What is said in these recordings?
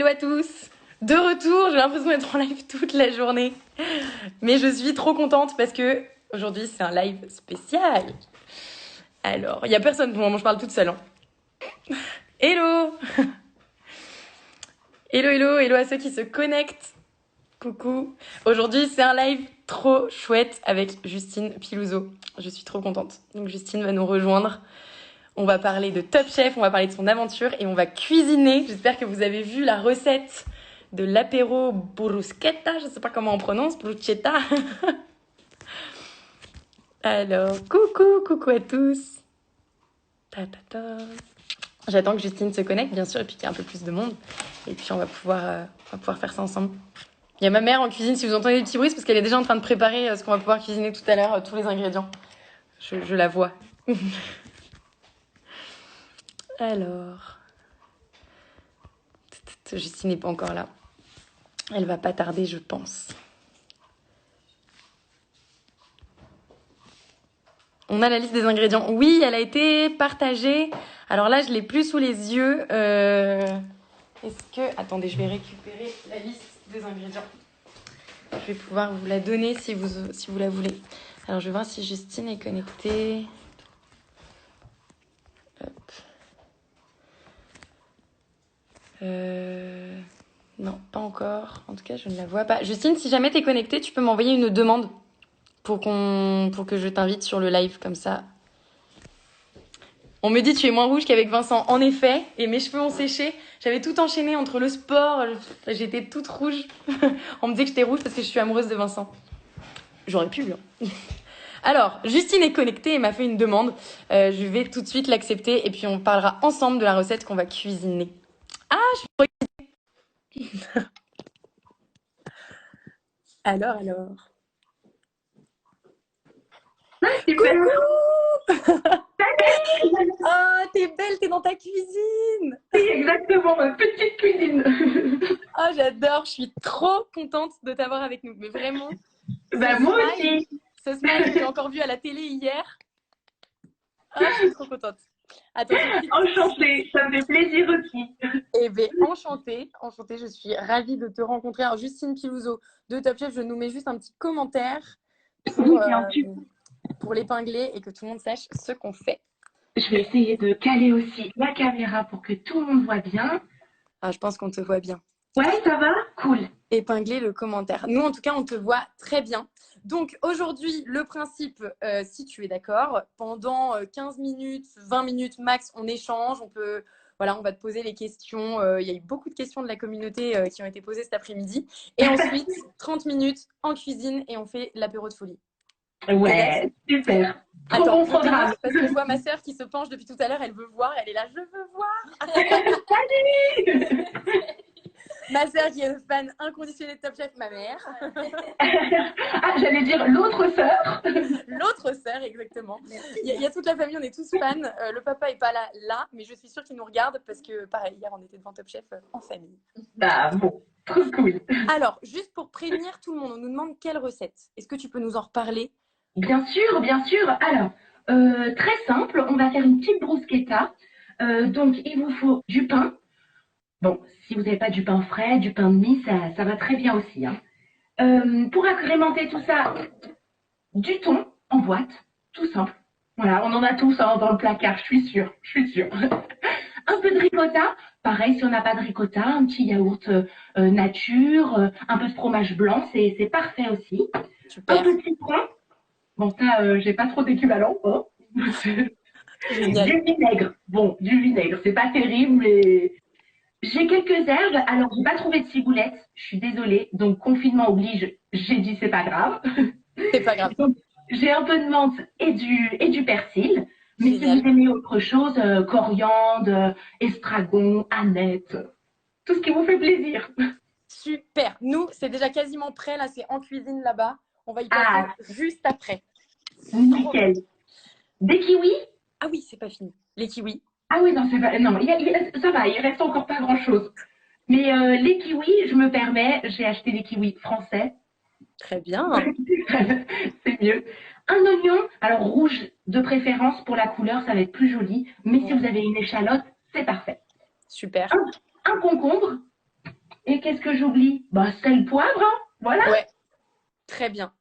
Hello à tous. De retour, j'ai l'impression d'être en live toute la journée. Mais je suis trop contente parce que aujourd'hui c'est un live spécial. Alors, il n'y a personne pour le moment, je parle toute seule. Hein. Hello. Hello, hello, hello à ceux qui se connectent. Coucou. Aujourd'hui c'est un live trop chouette avec Justine Pilouzo. Je suis trop contente. Donc Justine va nous rejoindre. On va parler de Top Chef, on va parler de son aventure et on va cuisiner. J'espère que vous avez vu la recette de l'apéro bruschetta. Je ne sais pas comment on prononce, bruschetta. Alors, coucou à tous. J'attends que Justine se connecte, bien sûr, et puis qu'il y ait un peu plus de monde. Et puis on va pouvoir faire ça ensemble. Il y a ma mère en cuisine, si vous entendez des petits bruits, c'est parce qu'elle est déjà en train de préparer ce qu'on va pouvoir cuisiner tout à l'heure, tous les ingrédients. Je la vois. Alors, Justine n'est pas encore là. Elle va pas tarder, je pense. On a la liste des ingrédients. Oui, elle a été partagée. Alors là, je l'ai plus sous les yeux. Est-ce que... Attendez, je vais récupérer la liste des ingrédients. Je vais pouvoir vous la donner si vous la voulez. Alors, je vais voir si Justine est connectée. Hop. Non, pas encore. En tout cas, je ne la vois pas. Justine, si jamais tu es connectée, tu peux m'envoyer une demande pour que je t'invite sur le live comme ça. On me dit tu es moins rouge qu'avec Vincent. En effet, et mes cheveux ont séché. J'avais tout enchaîné entre le sport, j'étais toute rouge. On me disait que j'étais rouge parce que je suis amoureuse de Vincent. J'aurais pu, hein. Alors, Justine est connectée et m'a fait une demande. Je vais tout de suite l'accepter et puis on parlera ensemble de la recette qu'on va cuisiner. Ah, je suis Alors. Coucou. Oh, t'es belle, t'es dans ta cuisine. Oui, exactement, ma petite cuisine. Oh, j'adore, je suis trop contente de t'avoir avec nous. Mais vraiment, Moi aussi. Ce smile que j'ai encore vu à la télé hier. Oh, je suis trop contente. Attends, Enchantée, ça me fait plaisir aussi. Eh bien, enchantée, je suis ravie de te rencontrer. Alors, Justine Pilouzo de Top Chef, je nous mets juste un petit commentaire pour l'épingler et que tout le monde sache ce qu'on fait. Je vais essayer de caler aussi la caméra pour que tout le monde voit bien. Ah, je pense qu'on te voit bien. Ouais, ça va? Cool. Épingler le commentaire. Nous, en tout cas, on te voit très bien. Donc, aujourd'hui, le principe, si tu es d'accord, pendant 15 minutes, 20 minutes max, on échange. On va te poser les questions. Il y a eu beaucoup de questions de la communauté qui ont été posées cet après-midi. Et ensuite, 30 minutes en cuisine et on fait l'apéro de folie. Ouais, super. Trop Attends, bon programme. Parce que je vois ma sœur qui se penche depuis tout à l'heure. Elle veut voir. Elle est là, je veux voir. Salut. Ma sœur qui est fan inconditionnée de Top Chef, ma mère. Ah, j'allais dire l'autre sœur. L'autre sœur, exactement. Il y a toute la famille, on est tous fans. Le papa est pas là, mais je suis sûre qu'il nous regarde parce que, pareil, hier, on était devant Top Chef en famille. Bah bon, trop cool. Alors, juste pour prévenir tout le monde, on nous demande quelle recette. Est-ce que tu peux nous en reparler? Bien sûr, bien sûr. Alors, très simple, on va faire une petite bruschetta. Donc, il vous faut du pain. Bon, si vous n'avez pas du pain frais, du pain de mie, ça va très bien aussi. Hein. Pour agrémenter tout ça, du thon en boîte, tout simple. Voilà, on en a tous hein, dans le placard, je suis sûre. Un peu de ricotta, pareil, si on n'a pas de ricotta, un petit yaourt nature, un peu de fromage blanc, c'est parfait aussi. Super. Un peu de citron. Bon, ça, j'ai pas trop d'équivalent. Hein. Du vinaigre. Bon, du vinaigre, c'est pas terrible, mais j'ai quelques herbes. Alors, j'ai pas trouvé de ciboulette. Je suis désolée. Donc, confinement oblige. J'ai dit c'est pas grave. C'est pas grave. Donc, j'ai un peu de menthe et du persil. Mais Génial. si vous aimez autre chose, coriandre, estragon, aneth, tout ce qui vous fait plaisir. Super. Nous, c'est déjà quasiment prêt. Là, c'est en cuisine là-bas. On va y passer juste après. Nickel. Des kiwis? Ah oui, c'est pas fini. Les kiwis. Ah oui, non, c'est pas. Non, ça va, il reste encore pas grand-chose. Mais les kiwis, je me permets, j'ai acheté des kiwis français. Très bien. C'est mieux. Un oignon, alors rouge de préférence pour la couleur, ça va être plus joli. Mais si vous avez une échalote, c'est parfait. Super. Un concombre, Et qu'est-ce que j'oublie? Bah, sel, poivre, hein, voilà. Ouais, très bien.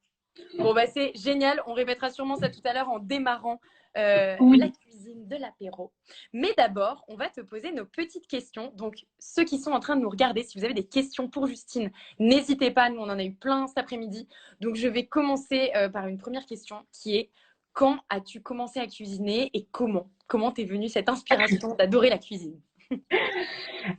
Bon, bah, c'est génial. On répétera sûrement ça tout à l'heure en démarrant la Oui. cuisine de l'apéro. Mais d'abord, on va te poser nos petites questions. Donc, ceux qui sont en train de nous regarder, si vous avez des questions pour Justine, n'hésitez pas. Nous, on en a eu plein cet après-midi. Donc, je vais commencer par une première question qui est quand as-tu commencé à cuisiner et comment? Comment t'es venue cette inspiration d'adorer la cuisine?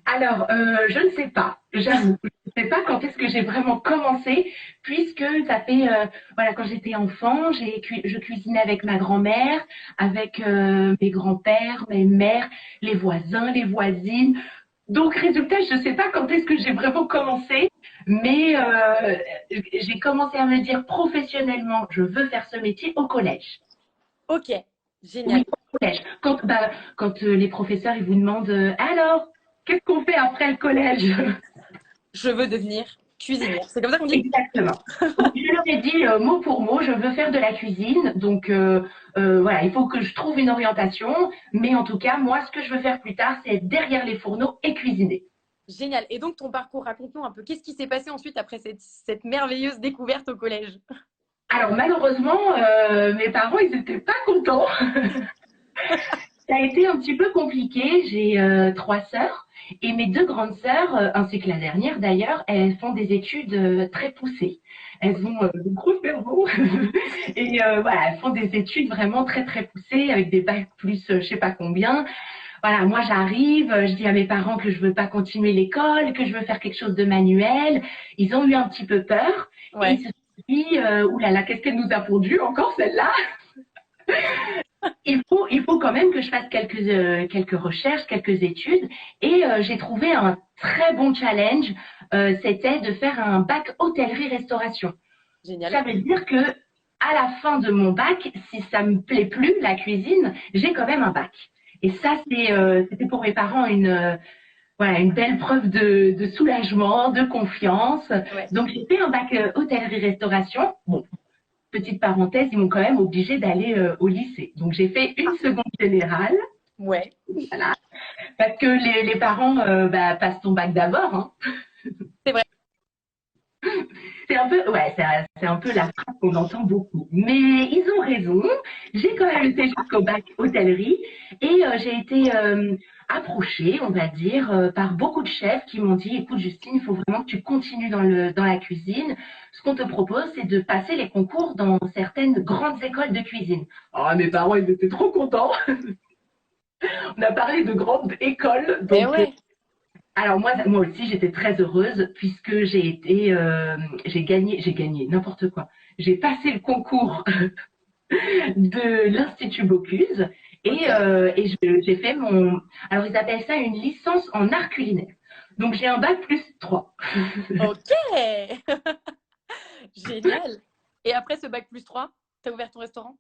Alors, je ne sais pas, j'avoue. Je ne sais pas quand est-ce que j'ai vraiment commencé, puisque ça fait, voilà, quand j'étais enfant, je cuisinais avec ma grand-mère, avec mes grands-pères, mes mères, les voisins, les voisines. Donc, résultat, je ne sais pas quand est-ce que j'ai vraiment commencé, mais j'ai commencé à me dire professionnellement, je veux faire ce métier au collège. Ok, Oui, génial. au collège. Quand les professeurs ils vous demandent alors, qu'est-ce qu'on fait après le collège? Je veux devenir cuisinière. C'est comme ça qu'on dit? Exactement. Donc, je leur ai dit mot pour mot, je veux faire de la cuisine. Donc voilà, il faut que je trouve une orientation. Mais en tout cas, moi, ce que je veux faire plus tard, c'est être derrière les fourneaux et cuisiner. Génial. Et donc, ton parcours, raconte-nous un peu. Qu'est-ce qui s'est passé ensuite après cette merveilleuse découverte au collège? Alors malheureusement, mes parents, ils n'étaient pas contents. Ça a été un petit peu compliqué. J'ai trois sœurs et mes deux grandes sœurs, ainsi que la dernière d'ailleurs, elles font des études très poussées. Elles ont de gros cerveaux et voilà, elles font des études vraiment très très poussées avec des bacs plus je sais pas combien. Voilà, moi j'arrive, je dis à mes parents que je veux pas continuer l'école, que je veux faire quelque chose de manuel. Ils ont eu un petit peu peur et ils Ouais. se sont dit oulala, qu'est-ce qu'elle nous a pondu encore celle-là? Il faut quand même que je fasse quelques recherches, quelques études. Et j'ai trouvé un très bon challenge. C'était de faire un bac hôtellerie-restauration. Génial. Ça veut dire que à la fin de mon bac, si ça me plaît plus, la cuisine, j'ai quand même un bac. Et ça, c'était pour mes parents voilà, une belle preuve de soulagement, de confiance. Ouais. Donc, j'ai fait un bac hôtellerie-restauration. Bon, petite parenthèse, ils m'ont quand même obligée d'aller au lycée. Donc j'ai fait une Ah, seconde générale, ouais. voilà, parce que les parents passent ton bac d'abord. Hein. C'est vrai. C'est un peu, ouais, c'est un peu la phrase qu'on entend beaucoup. Mais ils ont raison. J'ai quand même été jusqu'au bac hôtellerie et j'ai été approchée, on va dire, par beaucoup de chefs qui m'ont dit, écoute Justine, il faut vraiment que tu continues dans la cuisine. Ce qu'on te propose, c'est de passer les concours dans certaines grandes écoles de cuisine. Ah, mes parents, ils étaient trop contents. On a parlé de grandes écoles, Eh donc ouais. alors moi aussi j'étais très heureuse puisque j'ai gagné n'importe quoi. J'ai passé le concours de l'Institut Bocuse Ok. et j'ai fait alors ils appellent ça une licence en art culinaire. Donc j'ai un bac plus 3. Ok. Génial. Et après ce bac plus 3, t'as ouvert ton restaurant?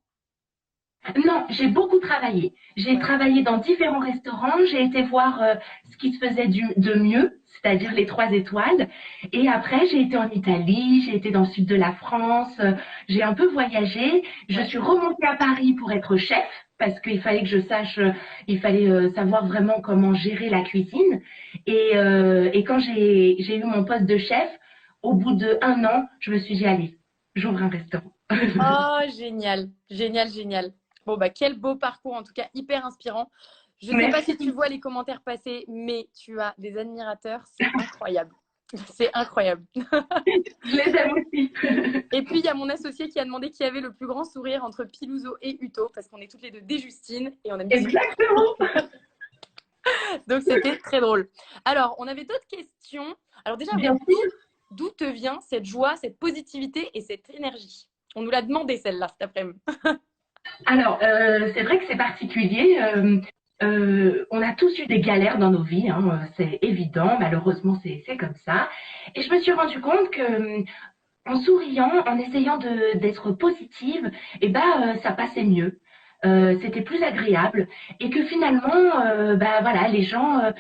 Non, j'ai beaucoup travaillé. J'ai Ouais. travaillé dans différents restaurants. J'ai été voir ce qui se faisait de mieux, c'est-à-dire les trois étoiles. Et après, j'ai été en Italie, j'ai été dans le sud de la France. J'ai un peu voyagé. Je Ouais. suis remontée à Paris pour être chef parce qu'il fallait que je sache, il fallait savoir vraiment comment gérer la cuisine. Et quand j'ai eu mon poste de chef, au bout de 1 an, je me suis dit, allez, j'ouvre un restaurant. Oh, génial. Génial, génial. Bon, bah, quel beau parcours, en tout cas, hyper inspirant. Je ne sais pas si tu Merci. vois les commentaires passer, mais tu as des admirateurs. C'est incroyable. C'est incroyable. Je les aime aussi. Et puis, il y a mon associé qui a demandé qui avait le plus grand sourire entre Pilouzo et Uto, parce qu'on est toutes les deux des Justines et on aime bien. Exactement. Donc, c'était très drôle. Alors, on avait d'autres questions. Alors, déjà, Bien ouais, sûr. d'où te vient cette joie, cette positivité et cette énergie? On nous l'a demandé, celle-là, cet après-midi. Alors, c'est vrai que c'est particulier. On a tous eu des galères dans nos vies, hein, c'est évident. Malheureusement, c'est comme ça. Et je me suis rendu compte que en souriant, en essayant d'être positive, ça passait mieux. C'était plus agréable et que finalement, voilà, les gens,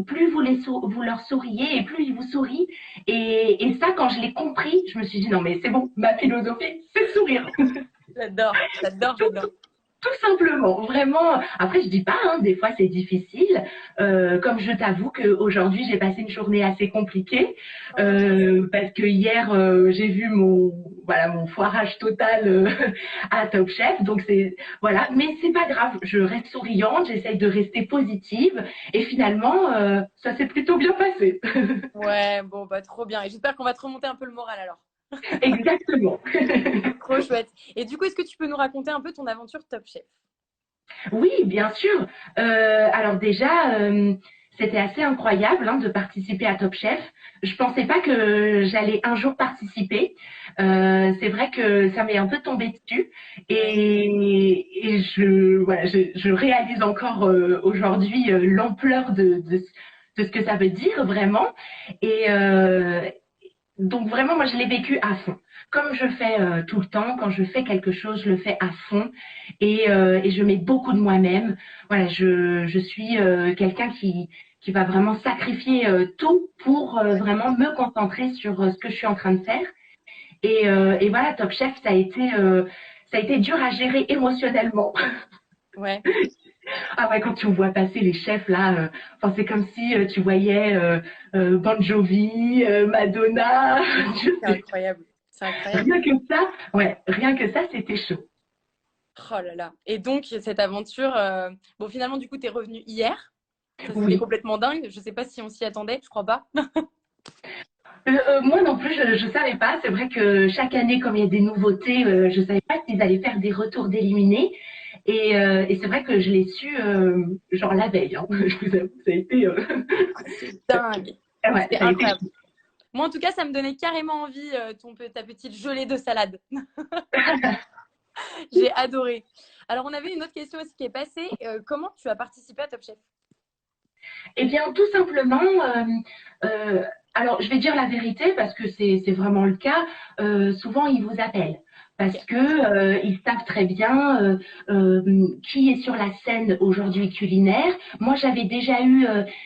plus vous leur souriez et plus ils vous sourient. Et ça, quand je l'ai compris, je me suis dit non mais c'est bon, ma philosophie, c'est sourire. J'adore, j'adore, j'adore. Tout simplement, vraiment. Après, je dis pas, hein, des fois c'est difficile. Comme je t'avoue qu'aujourd'hui j'ai passé une journée assez compliquée parce que hier j'ai vu mon foirage total à Top Chef. Donc c'est voilà, mais c'est pas grave. Je reste souriante, j'essaye de rester positive et finalement ça s'est plutôt bien passé. Ouais, bon, bah trop bien. Et j'espère qu'on va te remonter un peu le moral alors. Exactement. Trop chouette. Et du coup, est-ce que tu peux nous raconter un peu ton aventure Top Chef? Oui, bien sûr. Alors déjà, c'était assez incroyable hein, de participer à Top Chef. Je pensais pas que j'allais un jour participer. C'est vrai que ça m'est un peu tombé dessus Ouais. et je réalise encore aujourd'hui l'ampleur de ce que ça veut dire vraiment. Et donc vraiment, moi, je l'ai vécu à fond. Comme je fais tout le temps, quand je fais quelque chose, je le fais à fond et je mets beaucoup de moi-même. Voilà, je suis quelqu'un qui va vraiment sacrifier tout pour vraiment me concentrer sur ce que je suis en train de faire. Et voilà, Top Chef, ça a été dur à gérer émotionnellement. Ouais. Ah ouais, quand tu vois passer les chefs là, enfin, c'est comme si tu voyais Bon Jovi, Madonna, je C'est sais incroyable. C'est incroyable. rien que ça, ouais, rien que ça, c'était chaud. Oh là là. Et donc, cette aventure, bon, finalement, du coup, t'es revenu hier. Ça, c'était Oui. complètement dingue. Je sais pas si on s'y attendait, je crois pas. Moi non plus, je savais pas. C'est vrai que chaque année, comme il y a des nouveautés, je savais pas s'ils allaient faire des retours d'éliminés. Et c'est vrai que je l'ai su genre la veille. Hein. Je vous avoue, ça a été, Ah, c'est dingue. ouais, C'est ça a été incroyable. chaud. Moi, en tout cas, ça me donnait carrément envie, ta petite gelée de salade. J'ai adoré. Alors, on avait une autre question aussi qui est passée. Comment tu as participé à Top Chef? Eh bien, tout simplement, euh, alors je vais dire la vérité parce que c'est vraiment le cas. Souvent, ils vous appellent parce Ok. que ils savent très bien qui est sur la scène aujourd'hui culinaire. Moi, j'avais déjà eu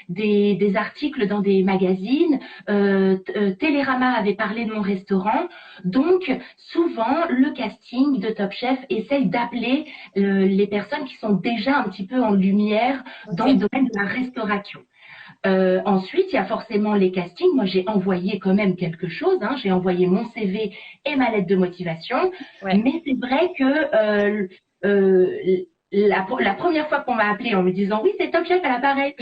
des articles dans des magazines. Télérama avait parlé de mon restaurant, donc souvent le casting de Top Chef essaye d'appeler les personnes qui sont déjà un petit peu en lumière dans le Ok. domaine de la restauration. Ensuite, il y a forcément les castings. Moi, j'ai envoyé quand même quelque chose. Hein. J'ai envoyé mon CV et ma lettre de motivation. Ouais. Mais c'est vrai que euh, la première fois qu'on m'a appelé en me disant oui, c'est Top Chef à l'appareil,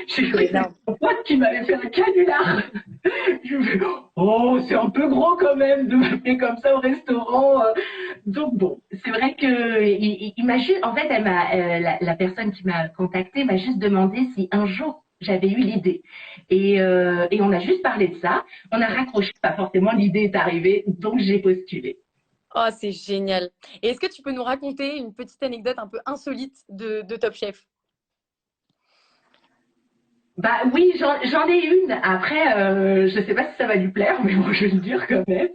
j'ai cru que c'était Énorme. mon pote qui m'avait fait un canular. Je me dis, oh, c'est un peu gros quand même de m'appeler comme ça au restaurant. Donc bon, c'est vrai que il m'a juste, en fait, la personne qui m'a contacté m'a juste demandé si un jour j'avais eu l'idée. Et on a juste parlé de ça. On a raccroché, pas forcément l'idée est arrivée, donc j'ai postulé. Oh, c'est génial. Et est-ce que tu peux nous raconter une petite anecdote un peu insolite de Top Chef? Bah oui, j'en ai une. Après, je sais pas si ça va lui plaire, mais bon, je vais le dire quand même.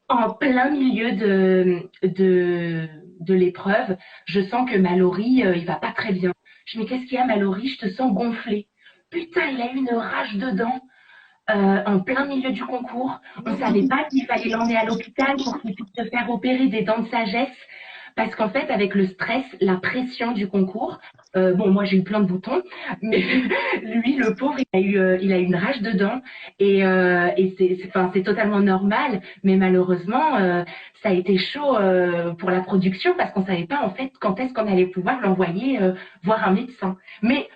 En plein milieu de l'épreuve, je sens que Mallory, il va pas très bien. Je me dis, qu'est-ce qu'il y a, Mallory? Je te sens gonflé. Putain, il a eu une rage dedans, en plein milieu du concours. On Mais savait non. pas s'il fallait l'emmener à l'hôpital pour qu'il puisse se faire opérer des dents de sagesse. Parce qu'en fait, avec le stress, la pression du concours, bon, moi j'ai eu plein de boutons, mais lui, le pauvre, il a eu une rage dedans et enfin, c'est totalement normal. Mais malheureusement, ça a été chaud pour la production parce qu'on savait pas en fait quand est-ce qu'on allait pouvoir l'envoyer voir un médecin. Mais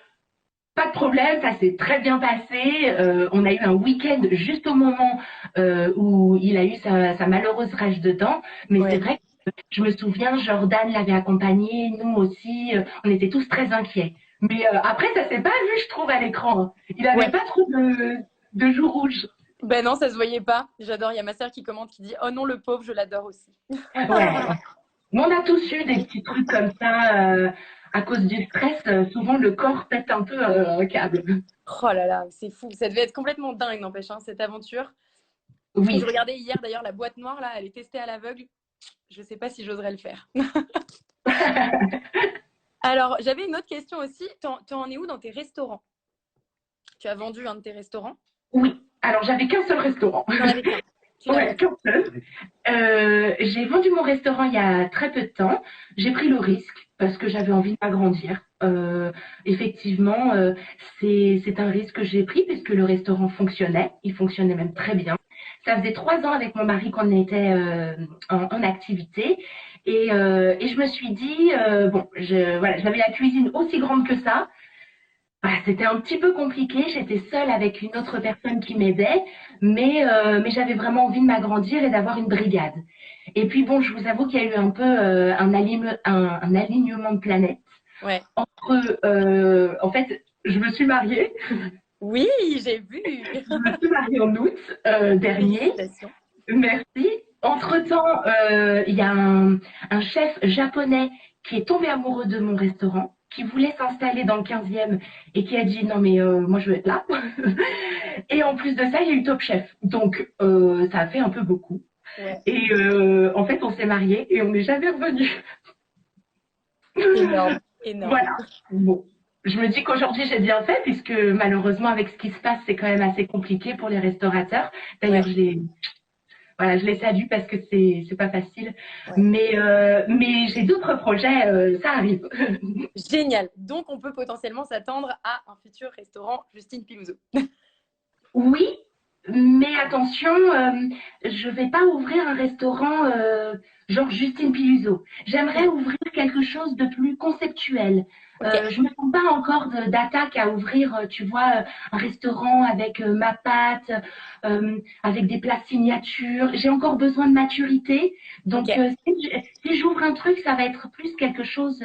pas de problème, ça s'est très bien passé. On a eu un week-end juste au moment où il a eu sa malheureuse rage de dents. Mais c'est Ouais. vrai que je me souviens, Jordan l'avait accompagné, nous aussi, on était tous très inquiets. Mais après, ça s'est pas vu, je trouve, à l'écran. Hein. Il avait Ouais. pas trop de joues rouges. Ben non, ça se voyait pas. J'adore. Il y a ma sœur qui commente, qui dit: Oh non, le pauvre, je l'adore aussi. Ouais, ouais. Mais on a tous eu des petits trucs comme ça. À cause du stress, souvent le corps pète un peu un câble. Oh là là, c'est fou. Ça devait être complètement dingue, n'empêche, hein, cette aventure. Je Oui. regardais hier d'ailleurs la boîte noire, là, elle est testée à l'aveugle. Je sais pas si j'oserais le faire. Alors, j'avais une autre question aussi. T'en es où dans tes restaurants? Tu as vendu un de tes restaurants? Oui. Alors, j'avais qu'un seul restaurant. T'en avais qu'un. Tu l'as Ouais, vendu. quand même. J'ai vendu mon restaurant il y a très peu de temps. J'ai pris le risque parce que j'avais envie de m'agrandir. Effectivement, c'est un risque que j'ai pris puisque le restaurant fonctionnait. Il fonctionnait même très bien. Ça faisait 3 ans avec mon mari qu'on était en activité et je me suis dit bon, voilà, j'avais la cuisine aussi grande que ça. Ah, c'était un petit peu compliqué. J'étais seule avec une autre personne qui m'aidait, mais j'avais vraiment envie de m'agrandir et d'avoir une brigade. Et puis bon, je vous avoue qu'il y a eu un peu un alignement de planètes. Ouais. En fait, je me suis mariée. Oui, j'ai vu. Je me suis mariée en août dernier. Félicitations. Merci. Entre-temps, il y a un chef japonais qui est tombé amoureux de mon restaurant, qui voulait s'installer dans le 15e et qui a dit non mais moi je veux être là. Et en plus de ça, il y a eu Top Chef. Donc ça a fait un peu beaucoup. Ouais. Et en fait, on s'est mariés et on n'est jamais revenus. Énorme, énorme. Voilà. Bon. Je me dis qu'aujourd'hui j'ai bien fait puisque malheureusement avec ce qui se passe c'est quand même assez compliqué pour les restaurateurs. D'ailleurs Ouais, je les salue parce que c'est pas facile. ouais. Mais j'ai d'autres projets, ça arrive. Génial. Donc, on peut potentiellement s'attendre à un futur restaurant Justine Pilouzo. Oui, mais attention, je vais pas ouvrir un restaurant genre Justine Piluso. J'aimerais ouvrir quelque chose de plus conceptuel. Ok, Je me sens pas encore d'attaque à ouvrir, tu vois, un restaurant avec ma pâte, avec des plats signatures. J'ai encore besoin de maturité. ok, Donc, si j'ouvre un truc, ça va être plus quelque chose,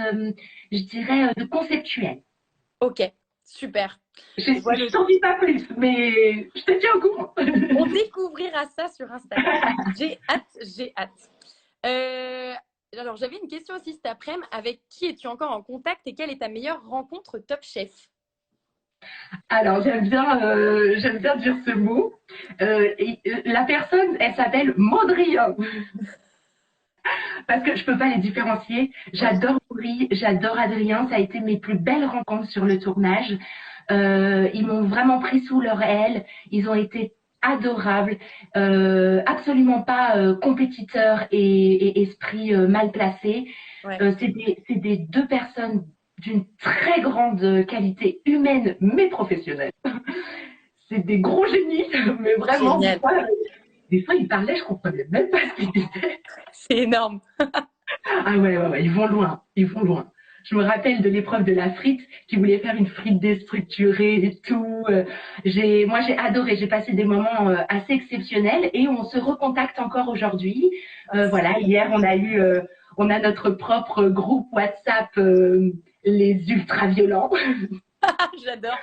je dirais, de conceptuel. ok. Super. Je vois Je le... t'en dis pas plus, mais je te tiens au courant. On découvrira ça sur Instagram. J'ai hâte, j'ai hâte. Euh, alors, j'avais une question aussi cet après-midi. Avec qui es-tu encore en contact et quelle est ta meilleure rencontre Top Chef? Alors, j'aime bien dire ce mot. La personne, elle s'appelle Mondrian, parce que je peux pas les différencier. Ouais. J'adore Maurice, j'adore Adrien. Ça a été mes plus belles rencontres sur le tournage. Ils m'ont vraiment pris sous leur aile. Ils ont été adorables, absolument pas compétiteurs et esprit mal placé. Ouais. C'est des deux personnes d'une très grande qualité humaine mais professionnelle. C'est des gros génies, mais vraiment, Génial. des fois ils parlaient, je comprenais même pas ce qu'ils disaient. C'est énorme. Ah ouais, ouais, ouais, ils vont loin, ils vont loin. Je me rappelle de l'épreuve de la frite, qui voulait faire une frite déstructurée et tout. Moi, j'ai adoré. J'ai passé des moments assez exceptionnels et on se recontacte encore aujourd'hui. Ah, Voilà, hier, on a notre propre groupe WhatsApp, les ultra violents. j'adore.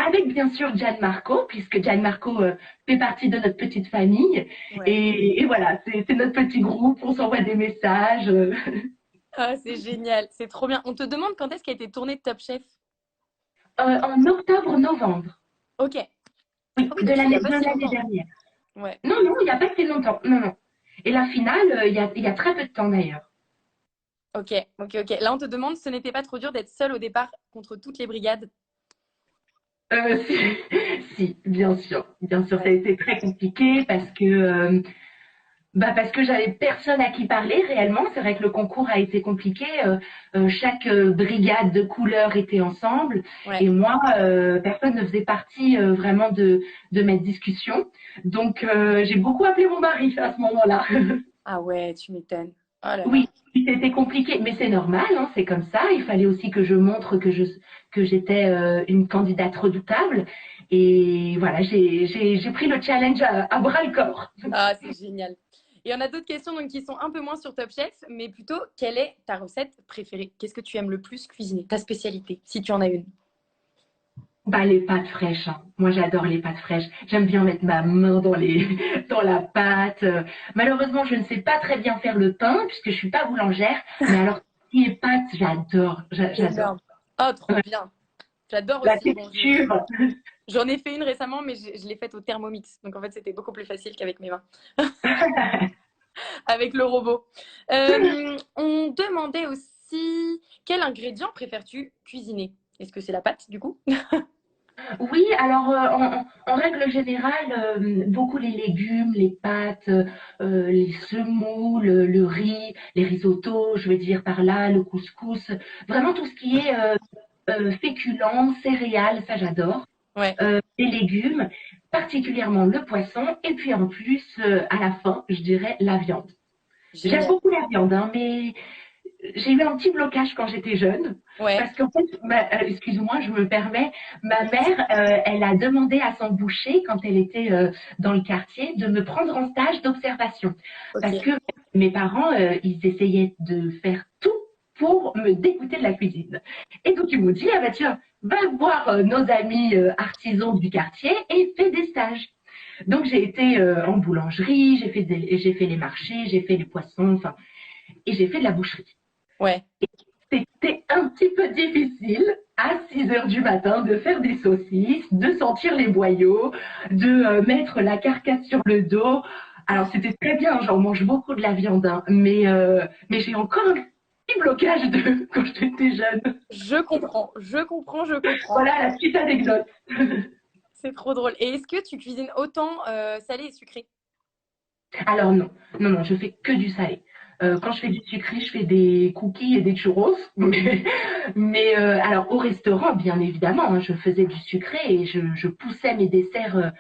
Avec bien sûr Gianmarco, puisque Gianmarco fait partie de notre petite famille. Ouais. Et voilà, c'est notre petit groupe, on s'envoie des messages. Ah, c'est génial. C'est trop bien. On te demande quand est-ce qu'a été tourné Top Chef? En octobre-novembre, Ok. oui, Ah oui, de donc il n'y a l'année pas de si l'année longtemps. dernière. Ouais. Non, non, il n'y a pas si longtemps. Non, non. Et la finale, il y a très peu de temps d'ailleurs. Ok, ok, ok. Là, on te demande, ce n'était pas trop dur d'être seule au départ contre toutes les brigades? Si, si, bien sûr. Bien sûr, ça a Ouais. été très compliqué parce que j'avais personne à qui parler réellement. C'est vrai que le concours a été compliqué. Chaque brigade de couleurs était ensemble Ouais. et moi, personne ne faisait partie vraiment de mes discussions. Donc, j'ai beaucoup appelé mon mari à ce moment-là. Ah ouais, tu m'étonnes. Oh là Oui, là. c'était compliqué, mais c'est normal, hein, c'est comme ça. Il fallait aussi que je montre que j'étais une candidate redoutable. Et voilà, j'ai pris le challenge à bras le corps. Ah, c'est génial. Et on a d'autres questions donc, qui sont un peu moins sur Top Chef, mais plutôt, quelle est ta recette préférée? Qu'est-ce que tu aimes le plus cuisiner? Ta spécialité, si tu en as une. Bah, les pâtes fraîches, hein. Moi, j'adore les pâtes fraîches. J'aime bien mettre ma main dans la pâte. Malheureusement, je ne sais pas très bien faire le pain puisque je suis pas boulangère. Mais alors, les pâtes, j'adore. J'adore. Énorme. Oh, trop bien. J'adore La aussi. Bon, texture. j'en ai fait une récemment, mais je l'ai faite au Thermomix. Donc, en fait, c'était beaucoup plus facile qu'avec mes mains, avec le robot. On demandait aussi, quel ingrédient préfères-tu cuisiner? Est-ce que c'est la pâte, du coup? Oui, alors en règle générale, beaucoup les légumes, les pâtes, les semoule, le riz, les risottos, je vais dire par là, le couscous, vraiment tout ce qui est féculents, céréales, ça j'adore. Ouais, Les légumes, particulièrement le poisson, et puis en plus, à la fin, je dirais la viande. J'aime génial. beaucoup la viande, hein, mais j'ai eu un petit blocage quand j'étais jeune, Ouais, parce qu'en fait, excuse-moi, je me permets, ma mère, elle a demandé à son boucher, quand elle était dans le quartier, de me prendre en stage d'observation. Parce ok. que mes parents, ils essayaient de faire tout pour me dégoûter de la cuisine. Et donc, ils m'ont dit, ah bah tiens, va voir nos amis artisans du quartier et fais des stages. Donc, j'ai été en boulangerie, j'ai fait les marchés, j'ai fait les poissons, enfin, et j'ai fait de la boucherie. Ouais. C'était un petit peu difficile à 6 heures du matin de faire des saucisses, de sentir les boyaux, de mettre la carcasse sur le dos. Alors c'était très bien, j'en mange beaucoup de la viande, hein, mais j'ai encore un petit blocage de quand j'étais jeune. Je comprends, je comprends, je comprends. Voilà la petite anecdote. C'est trop drôle. Et est-ce que tu cuisines autant salé et sucré? Alors non, non, non, je fais que du salé. Quand je fais du sucré, je fais des cookies et des churros. Mais alors au restaurant, bien évidemment, hein, je faisais du sucré et je poussais mes desserts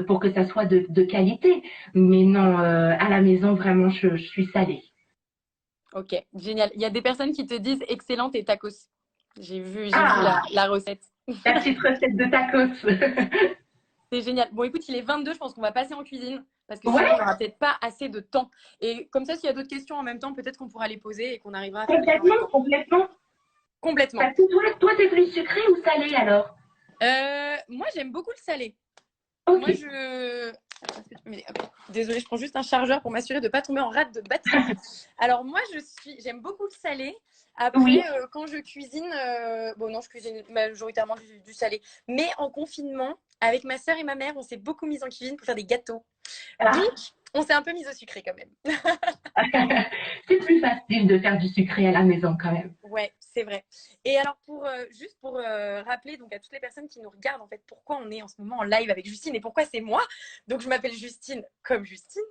pour que ça soit de qualité. Mais non, à la maison, vraiment, je suis salée. Ok, génial. Il y a des personnes qui te disent excellente et tacos. J'ai vu Ah, la recette. la petite recette de tacos. C'est génial. Bon, écoute, il est 22, je pense qu'on va passer en cuisine parce que sinon, on Ouais, n'aura peut-être pas assez de temps. Et comme ça, s'il y a d'autres questions en même temps, peut-être qu'on pourra les poser et qu'on arrivera à faire les deux en même complètement, temps. complètement. Complètement. Parce que toi, t'es plus sucré ou salé alors? Moi, j'aime beaucoup le salé. Ok. Moi, je. Est-ce que tu peux m'aider? Hop. Désolée, je prends juste un chargeur pour m'assurer de ne pas tomber en rate de batterie. Alors, moi, j'aime beaucoup le salé. Oui. Après, quand je cuisine, bon, non, je cuisine majoritairement du salé. Mais en confinement, avec ma sœur et ma mère, on s'est beaucoup mis en cuisine pour faire des gâteaux. Donc, Ah. on s'est un peu mis au sucré quand même. C'est plus facile de faire du sucré à la maison quand même. Ouais, c'est vrai. Et alors juste pour rappeler donc à toutes les personnes qui nous regardent en fait pourquoi on est en ce moment en live avec Justine et pourquoi c'est moi. Donc je m'appelle Justine comme Justine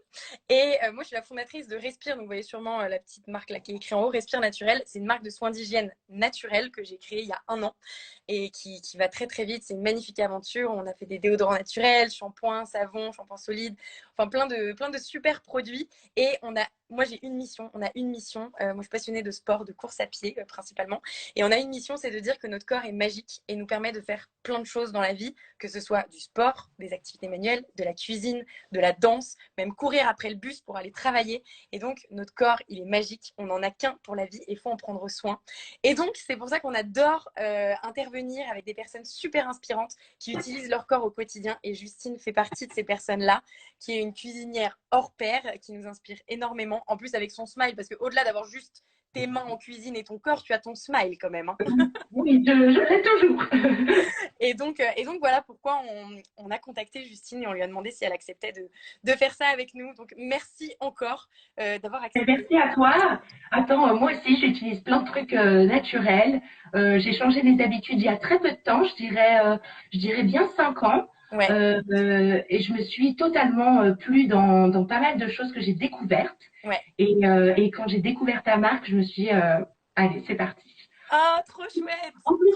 et moi je suis la fondatrice de Respire. Donc vous voyez sûrement la petite marque là qui est écrite en haut, Respire Naturel. C'est une marque de soins d'hygiène naturelle que j'ai créée il y a un an et qui va très très vite. C'est une magnifique aventure. On a fait des déodorants naturels, shampoing, savon, shampoing solide, enfin plein de super produits. Et moi j'ai une mission, on a une mission. Moi je suis passionnée de sport, de course à pied principalement. Et on a une mission, c'est de dire que notre corps est magique et nous permet de faire plein de choses dans la vie, que ce soit du sport, des activités manuelles, de la cuisine, de la danse, même courir après le bus pour aller travailler. Et donc notre corps, il est magique, on n'en a qu'un pour la vie et il faut en prendre soin. Et donc c'est pour ça qu'on adore intervenir avec des personnes super inspirantes qui utilisent leur corps au quotidien. Et Justine fait partie de ces personnes-là, qui est une cuisinière hors pair, qui nous inspire énormément. En plus avec son smile, parce qu'au-delà d'avoir juste tes mains en cuisine et ton corps, tu as ton smile quand même. Hein. Oui, je l'ai toujours. Et donc voilà pourquoi on a contacté Justine et on lui a demandé si elle acceptait de faire ça avec nous. Donc merci encore d'avoir accepté. Merci à toi. Attends, moi aussi, j'utilise plein de trucs naturels. J'ai changé mes habitudes il y a très peu de temps, je dirais bien 5 ans. Ouais, Et je me suis totalement plu dans pas mal de choses que j'ai découvertes. ouais. Et quand j'ai découvert ta marque, je me suis dit, allez, c'est parti. Ah, trop chouette. En plus,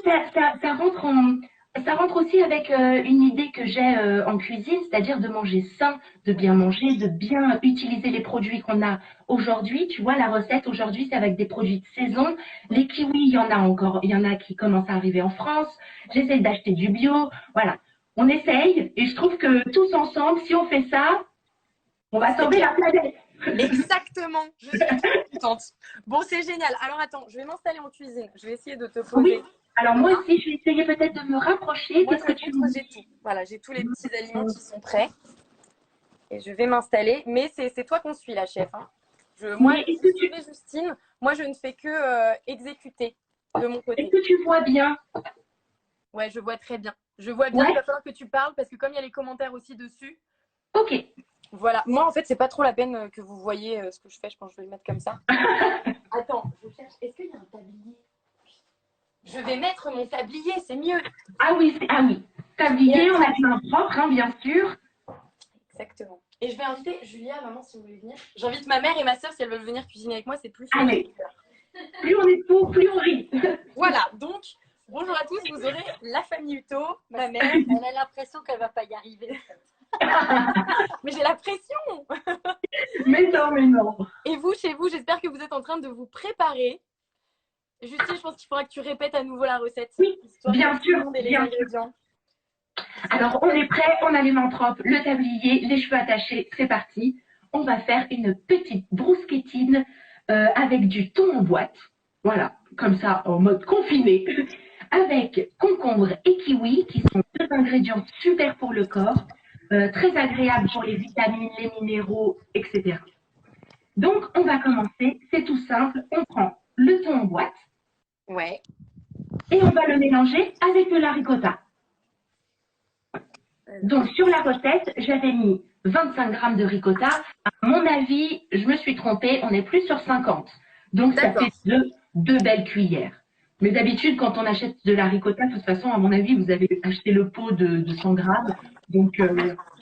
ça rentre aussi avec une idée que j'ai en cuisine, c'est-à-dire de manger sain, de Ouais, bien manger, de bien utiliser les produits qu'on a aujourd'hui. Tu vois, la recette aujourd'hui, c'est avec des produits de saison. ouais. Les kiwis, il y en a encore, il y en a qui commencent à arriver en France. J'essaye d'acheter du bio. Voilà. On essaye et je trouve que tous ensemble, si on fait ça, on va C'est sauver clair. la planète. Exactement. Je suis trop contente. Bon, c'est génial. Alors attends, je vais m'installer en cuisine. Je vais essayer de te Oui. poser Alors moi là. aussi, je vais essayer peut-être de me rapprocher. Moi, Qu'est-ce que par tu contre, me j'ai tout. dis? Voilà, j'ai tous les petits aliments qui sont prêts et je vais m'installer. Mais c'est toi qu'on suit, la chef. Hein. Moi, Mais est-ce vous que tu, suivez Justine. Moi, je ne fais que exécuter de mon est-ce côté. que tu vois bien? Ouais, je vois très bien. Je vois bien, il Ouais. va falloir que tu parles parce que comme il y a les commentaires aussi dessus, Ok. voilà. Moi, en fait, c'est pas trop la peine que vous voyez ce que je fais. Je pense que je vais le mettre comme ça. Attends, je cherche. Est-ce qu'il y a un tablier? Je vais mettre mon tablier, c'est mieux. Ah oui, ah oui. Tablier, on a les mains propres, hein, bien sûr. Exactement. Et je vais inviter Julia, maman, si vous voulez venir. J'invite ma mère et ma soeur si elles veulent venir cuisiner avec moi, c'est plus fun. Allez, plus on est fou, plus on rit. Voilà, donc, bonjour à tous, vous aurez la famille Uto, ma mère. Elle a l'impression qu'elle va pas y arriver. Mais j'ai la pression. Mais non, mais non. Et vous, chez vous, j'espère que vous êtes en train de vous préparer. Justine, je pense qu'il faudra que tu répètes à nouveau la recette. Oui, bien sûr, Et les bien sûr. ingrédients. Alors, on est prêt, on a les mains propres, le tablier, les cheveux attachés, c'est parti. On va faire une petite bruschettina avec du thon en boîte. Voilà, comme ça, en mode confiné. Avec concombre et kiwi, qui sont deux ingrédients super pour le corps, très agréables pour les vitamines, les minéraux, etc. Donc, on va commencer, c'est tout simple. On prend le thon en boîte Ouais. et on va le mélanger avec de la ricotta. Donc, sur la recette, j'avais mis 25 grammes de ricotta. À mon avis, je me suis trompée, on est plus sur 50. Donc, ça fait deux belles cuillères. Mais d'habitude, quand on achète de la ricotta, de toute façon, à mon avis, vous avez acheté le pot de 100 grammes. Donc,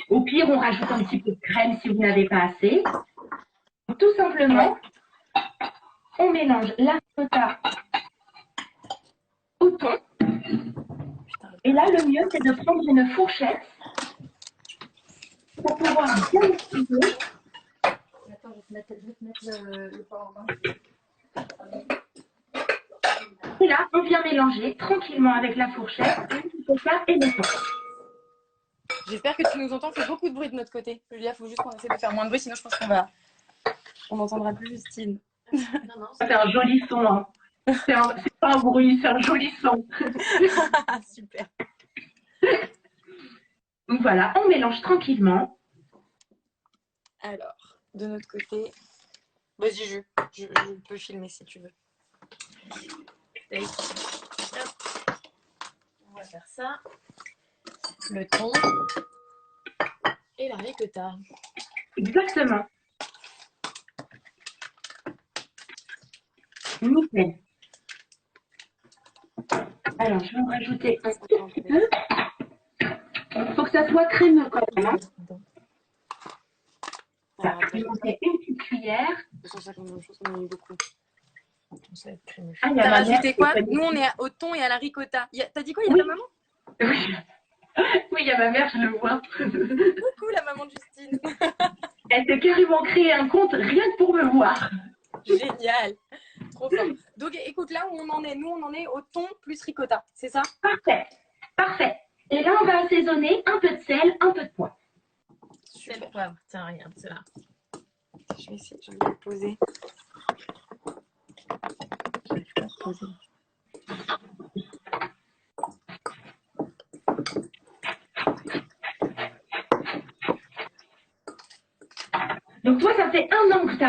au pire, on rajoute un petit peu de crème si vous n'avez pas assez. Tout simplement, on mélange la ricotta au thon. Et là, le mieux, c'est de prendre une fourchette pour pouvoir bien maîtriser. Attends, je vais te mettre le porc en main. Et là, on vient mélanger tranquillement avec la fourchette, le ricotta et le thon. J'espère que tu nous entends. C'est beaucoup de bruit de notre côté. Julia, il faut juste qu'on essaie de faire moins de bruit, sinon je pense qu'on n'entendra plus Justine. Non, C'est un joli son. Hein. C'est pas un bruit, c'est un joli son. Super. Donc voilà, on mélange tranquillement. Alors, de notre côté, vas-y, je peux filmer si tu veux. Hop. On va faire ça. Le thon et la ricotta. Exactement. Nickel. Alors, je vais en rajouter un petit peu. Il faut que ça soit crémeux quand même. Hein. Voilà, je vais monter une petite cuillère. 250 choses, on en a eu beaucoup. Ça va être crémeux. Ah, il y a T'as ma rajouté mère quoi? qui Nous, on est au thon et à la ricotta. T'as dit quoi? Il y a Oui. ta maman? Oui. Oui, il y a ma mère, je le vois. Coucou, la maman de Justine. Elle s'est carrément créé un compte rien que pour me voir. Génial. Trop fort. Donc, écoute, là où on en est, nous, on en est au thon plus ricotta. C'est ça? Parfait. Parfait. Et là, on va assaisonner un peu de sel, un peu de poivre. c'est le poivre. Tiens, regarde, c'est là. Je vais essayer, je vais le poser. Je vais le poser. Donc toi, ça fait 1 an que tu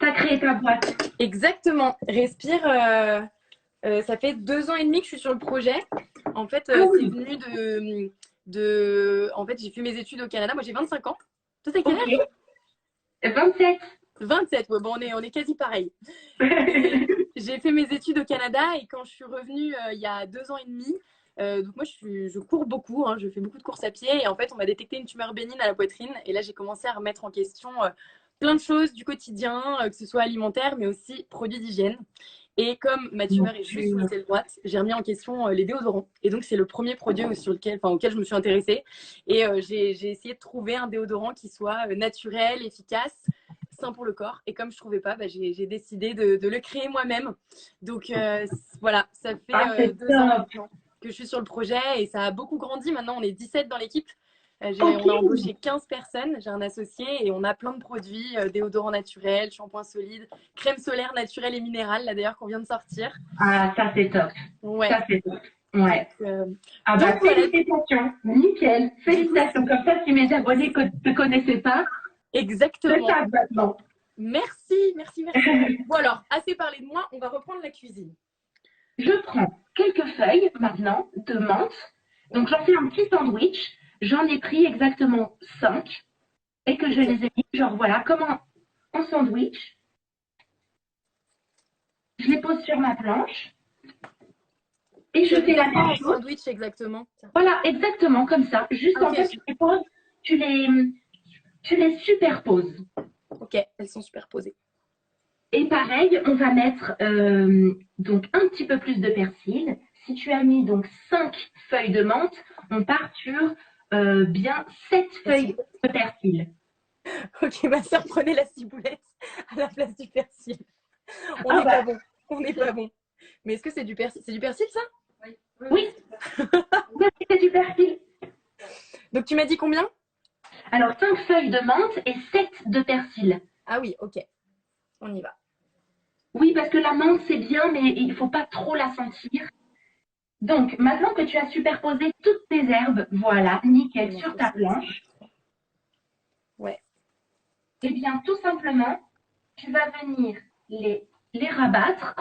as créé ta boîte. Exactement. Respire. Ça fait 2 ans et demi que je suis sur le projet. En fait, Ah oui. c'est venu En fait, j'ai fait mes études au Canada. Moi, j'ai 25 ans. Toi, t'as quel âge? Ok. 27. 27. Ouais, bon, on est quasi pareil. J'ai fait mes études au Canada et quand je suis revenue il y a 2 ans et demi, donc moi je cours beaucoup, hein, je fais beaucoup de courses à pied et en fait on m'a détecté une tumeur bénigne à la poitrine et là j'ai commencé à remettre en question plein de choses du quotidien, que ce soit alimentaire mais aussi produits d'hygiène. Et comme ma tumeur est juste sous l'aisselle droite, j'ai remis en question les déodorants. Et donc c'est le premier produit auquel je me suis intéressée. Et j'ai essayé de trouver un déodorant qui soit naturel, efficace, sain pour le corps. Et comme je ne trouvais pas, j'ai décidé de le créer moi-même. Donc voilà, ça fait 2 ans maintenant que je suis sur le projet et ça a beaucoup grandi. Maintenant, on est 17 dans l'équipe. On a embauché 15 personnes, j'ai un associé et on a plein de produits, déodorants naturels, shampoings solides, crème solaire naturelle et minérale, là d'ailleurs qu'on vient de sortir. Ah, ça c'est top. Ouais. Ça c'est top. Ouais. Ah bah félicitations, nickel. Félicitations. Comme ça, si mes abonnés ne te connaissaient pas, exactement. C'est ça maintenant. Merci. Bon alors, assez parlé de moi, on va reprendre la cuisine. Je prends quelques feuilles maintenant de menthe. Donc j'en fais un petit sandwich. J'en ai pris exactement 5 et que je les ai mis, genre voilà, comme un sandwich. Je les pose sur ma planche. Et je fais la Un même chose. sandwich exactement. Voilà, exactement comme ça. Juste en Ok. fait, tu les superposes. Ok, elles sont superposées. Et pareil, on va mettre donc un petit peu plus de persil. Si tu as mis donc 5 feuilles de menthe, on part sur bien 7 feuilles de persil. Ok, ma soeur prenait la ciboulette à la place du persil. On Ah n'est bah. pas bon. On n'est pas bon. Mais est-ce que c'est du persil? C'est du persil ça? Oui, c'est du persil. Donc tu m'as dit combien? Alors 5 feuilles de menthe et 7 de persil. Ah oui, ok. On y va. Oui, parce que la menthe c'est bien, mais il ne faut pas trop la sentir. Donc, maintenant que tu as superposé toutes tes herbes, voilà, nickel, sur ta planche. Ouais. Eh bien, tout simplement, tu vas venir les rabattre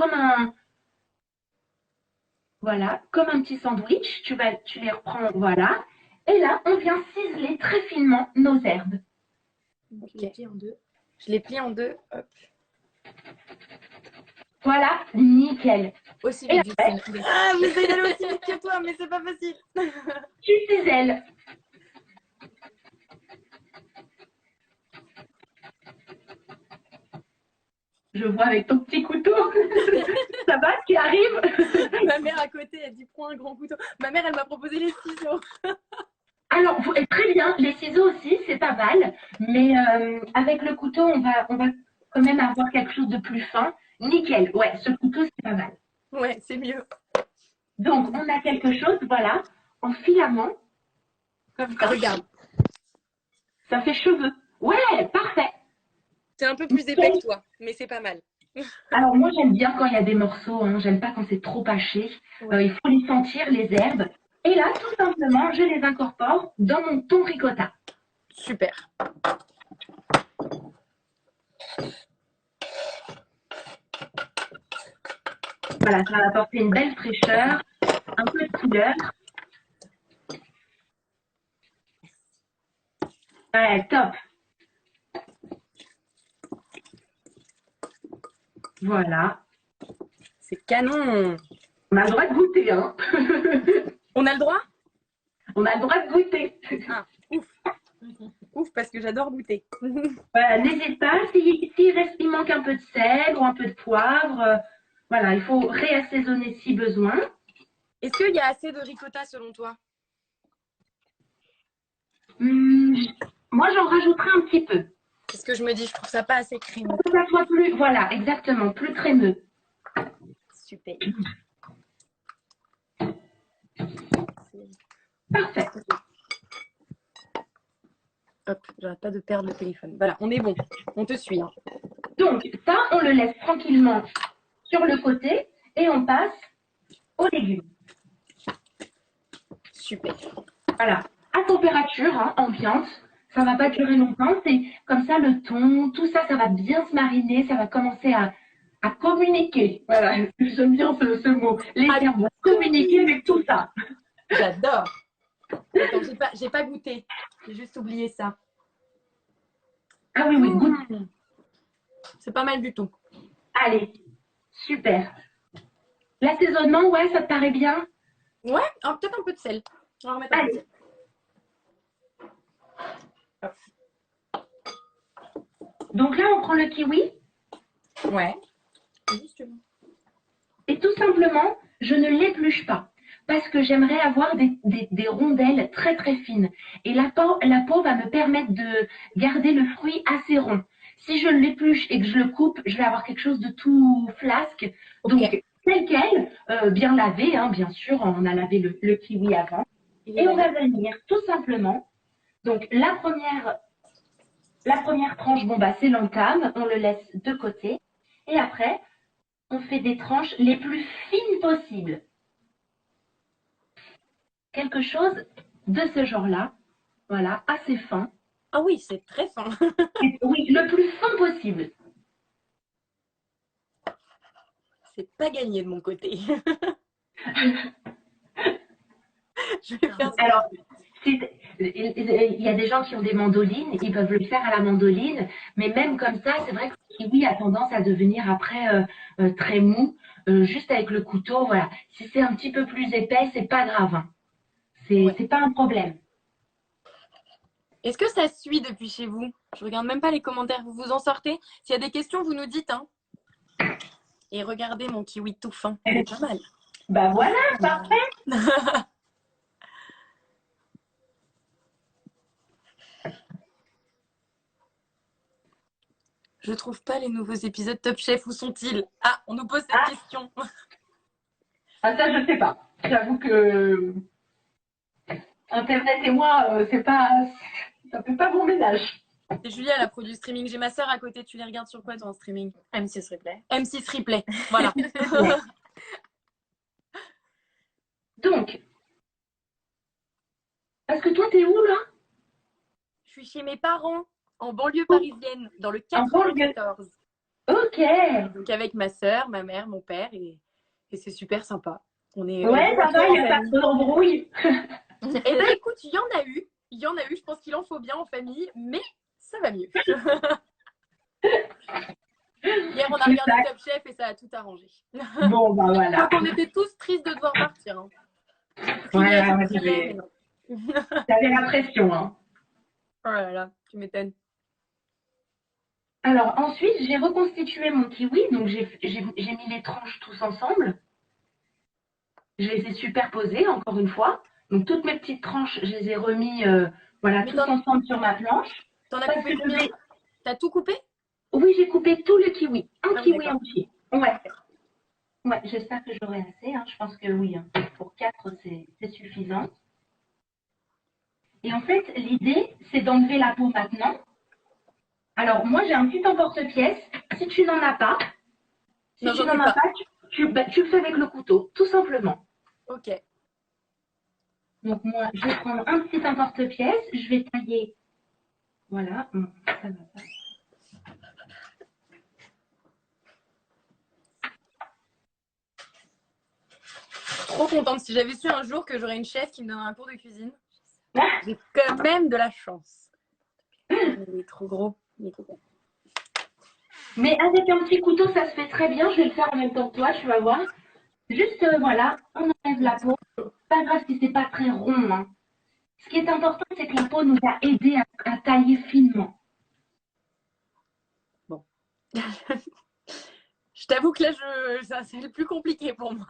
voilà, comme un petit sandwich. Tu les reprends, voilà. Et là, on vient ciseler très finement nos herbes. Ok. Je les plie en deux. Je les plie en deux. Hop. Voilà, nickel. Aussi Et vite, après, Justine. Ah, j'essaie d'aller aussi vite que toi, mais c'est pas facile. tu cisèles. Je vois avec ton petit couteau. Ça va, ce qui arrive? Ma mère à côté, elle dit prends un grand couteau. Ma mère, elle m'a proposé les ciseaux. Alors, très bien, les ciseaux aussi, c'est pas mal. Mais avec le couteau, on va quand même avoir quelque chose de plus fin. Nickel, ouais, ce couteau, c'est pas mal. Ouais, c'est mieux. Donc, on a quelque chose, voilà, en filament, comme ça. Regarde. Ça fait cheveux. Ouais, parfait. C'est un peu plus épais que toi, mais c'est pas mal. Alors, moi, j'aime bien quand il y a des morceaux, hein. J'aime pas quand c'est trop haché. Ouais. Il faut les sentir, les herbes. Et là, tout simplement, je les incorpore dans mon thon ricotta. Super. Voilà, ça va apporter une belle fraîcheur, un peu de couleur. Ouais, top. Voilà. C'est canon. On a le droit de goûter, hein. On a le droit? On a le droit de goûter. Ah, ouf. Ouf, parce que j'adore goûter. Voilà, n'hésite pas, il manque un peu de sel ou un peu de poivre, voilà, il faut réassaisonner si besoin. Est-ce qu'il y a assez de ricotta selon toi? Moi, j'en rajouterai un petit peu. C'est ce que je me dis, je trouve ça pas assez crémeux. Pour que ça soit plus, voilà, exactement, plus crémeux. Super. Parfait. Hop, j'arrête pas de perdre le téléphone. Voilà, on est bon. On te suit. Hein. Donc, ça, on le laisse tranquillement sur le côté et on passe aux légumes. Super. Voilà, à température hein, ambiante. Ça va pas durer longtemps. C'est comme ça le thon, tout ça, ça va bien se mariner. Ça va commencer à communiquer. Voilà, j'aime bien ce mot. Les herbes vont communiquer avec tout ça. J'adore. Attends, j'ai pas goûté. J'ai juste oublié ça. Ah oui, oui, goûte. C'est pas mal du tout. Allez, super. L'assaisonnement, ouais, ça te paraît bien? Ouais, peut-être un peu de sel. On va remettre un peu de Allez. sel. Donc là, on prend le kiwi. Ouais. Et tout simplement, je ne l'épluche pas. Parce que j'aimerais avoir des rondelles très très fines. Et la peau va me permettre de garder le fruit assez rond. Si je l'épluche et que je le coupe, je vais avoir quelque chose de tout flasque. Donc, Okay. tel quel, bien lavé, hein, bien sûr, on a lavé le kiwi avant. Et on va venir tout simplement. Donc, la première tranche, bon, bah, c'est l'entame. On le laisse de côté. Et après, on fait des tranches les plus fines possibles. Quelque chose de ce genre-là, voilà, assez fin. Ah oui, c'est très fin. Oui, le plus fin possible. C'est pas gagné de mon côté. Je vais faire ça. Alors, il y a des gens qui ont des mandolines, ils peuvent le faire à la mandoline, mais même comme ça, c'est vrai que le kiwi a tendance à devenir après très mou. juste avec le couteau, voilà. Si c'est un petit peu plus épais, c'est pas grave, hein. Ouais. C'est pas un problème. Est-ce que ça suit depuis chez vous? Je regarde même pas les commentaires. Vous vous en sortez? S'il y a des questions, vous nous dites. Hein. Et regardez mon kiwi tout fin. Il est pas mal. Bah voilà, parfait. Je trouve pas les nouveaux épisodes Top Chef. Où sont-ils? Ah, on nous pose cette question. Ah ça, je sais pas. J'avoue que Internet et moi, c'est pas, ça fait pas bon ménage. C'est Julia, la pro du streaming. J'ai ma sœur à côté. Tu les regardes sur quoi, toi, en streaming? M6 Replay. M6 Replay. Voilà. Donc, parce que toi, t'es où là? Je suis chez mes parents, en banlieue parisienne, dans le En banlieue. 94. Ok. Donc avec ma sœur, ma mère, mon père, et c'est super sympa. On est Ouais, ça va, il n'y a pas d'embrouille. Eh ben écoute, il y en a eu. Il y en a eu, je pense qu'il en faut bien en famille, mais ça va mieux. Hier, on a regardé Top Chef et ça a tout arrangé. Bon, bah voilà. Donc on était tous tristes de devoir partir. Hein. Ouais, t'avais la pression, hein. Oh là là, tu m'étonnes. Alors ensuite, j'ai reconstitué mon kiwi, donc j'ai mis les tranches tous ensemble. Je les ai superposées, encore une fois. Donc toutes mes petites tranches, je les ai remis voilà, tous ensemble sur ma planche. T'en as coupé combien? T'as tout coupé? Oui, j'ai coupé tout le kiwi. Un kiwi entier. Ouais. Ouais, j'espère que j'aurai assez. Hein. Je pense que oui. Hein. Pour 4, c'est suffisant. Et en fait, l'idée, c'est d'enlever la peau maintenant. Alors, moi, j'ai un petit emporte-pièce. Si tu n'en as pas, tu le fais avec le couteau, tout simplement. Ok. Donc, moi, je vais prendre un petit emporte-pièce. Je vais tailler. Voilà. Ça va pas. Trop contente. Si j'avais su un jour que j'aurais une chef qui me donnerait un cours de cuisine, j'ai quand même de la chance. Il est trop gros. Mais avec un petit couteau, ça se fait très bien. Je vais le faire en même temps que toi, tu vas voir. Juste, voilà, on enlève la peau. Pas grave si c'est pas très rond. Hein. Ce qui est important, c'est que la peau nous a aidé à tailler finement. Bon. Je t'avoue que là, ça c'est le plus compliqué pour moi.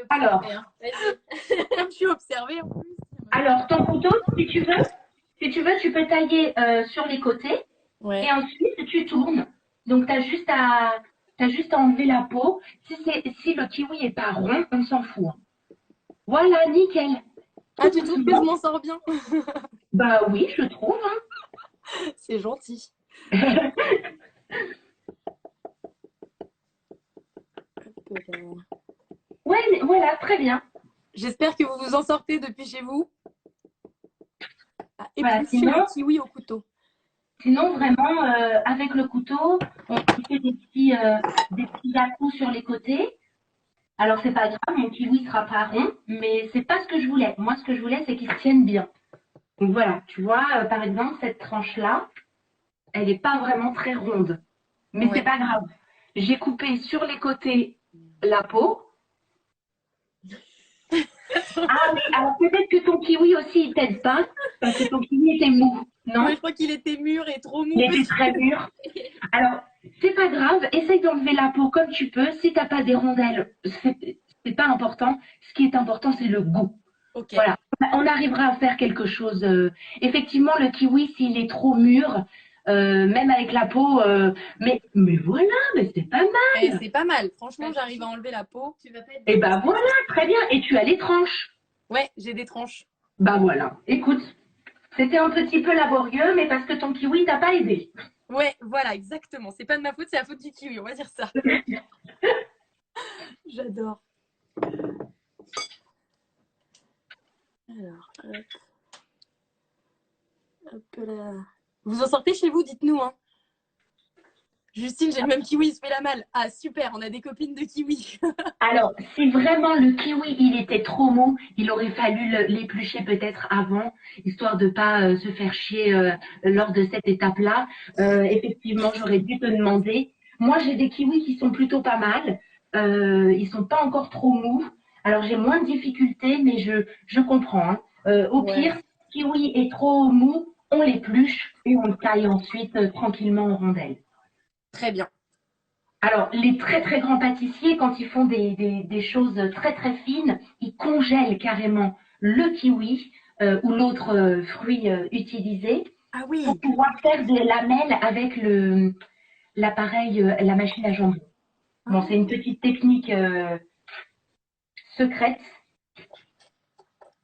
Alors, comme je suis observée en plus. Alors, ton couteau, si tu veux, tu peux tailler sur les côtés. Ouais. Et ensuite, tu tournes. Donc, tu as juste à enlever la peau. Si le kiwi est pas rond, on s'en fout. Voilà, nickel. Ah, tu trouves que je m'en sors bien? Bah oui, je trouve. Hein. C'est gentil. Ouais, voilà, très bien. J'espère que vous vous en sortez depuis chez vous. Et voilà, puis le kiwi au couteau. Sinon, vraiment, avec le couteau, on fait des petits à-coups sur les côtés. Alors, c'est pas grave, mon kiwi sera pas rond, mais c'est pas ce que je voulais. Moi, ce que je voulais, c'est qu'il se tienne bien. Donc voilà, tu vois, par exemple, cette tranche-là, elle n'est pas vraiment très ronde. Mais c'est pas grave. J'ai coupé sur les côtés la peau. Ah oui, alors peut-être que ton kiwi aussi, il t'aide pas, parce que ton kiwi était mou, non? Je crois qu'il était mûr et trop mou. Il était très mûr. Alors, c'est pas grave, essaye d'enlever la peau comme tu peux. Si t'as pas des rondelles, c'est pas important. Ce qui est important, c'est le goût. Okay. Voilà, on arrivera à faire quelque chose. Effectivement, le kiwi, s'il est trop mûr, même avec la peau, mais voilà, mais c'est pas mal. C'est pas mal. Franchement, j'arrive à enlever la peau. Et bah voilà, très bien. Et tu as les tranches. Ouais, j'ai des tranches. Bah voilà. Écoute, c'était un petit peu laborieux, mais parce que ton kiwi t'a pas aidé. Ouais, voilà, exactement. C'est pas de ma faute, c'est la faute du kiwi, on va dire ça. J'adore. Alors, hop là. Vous en sortez chez vous, dites-nous. Hein. Justine, j'ai le même kiwi, il se fait la malle. Ah, super, on a des copines de kiwi. Alors, si vraiment le kiwi, il était trop mou, il aurait fallu l'éplucher peut-être avant, histoire de pas se faire chier lors de cette étape-là. Effectivement, j'aurais dû te demander. Moi, j'ai des kiwis qui sont plutôt pas mal. Ils sont pas encore trop mous. Alors j'ai moins de difficultés, mais je comprends, hein. Au pire, Ouais, si le kiwi est trop mou, on l'épluche et on le taille ensuite tranquillement en rondelles. Très bien. Alors, les très très grands pâtissiers, quand ils font des choses très très fines, ils congèlent carrément le kiwi ou l'autre fruit utilisé Ah pour oui. pouvoir faire des lamelles avec l'appareil, la machine à jambon. Bon, c'est une Ah, petite technique secrète.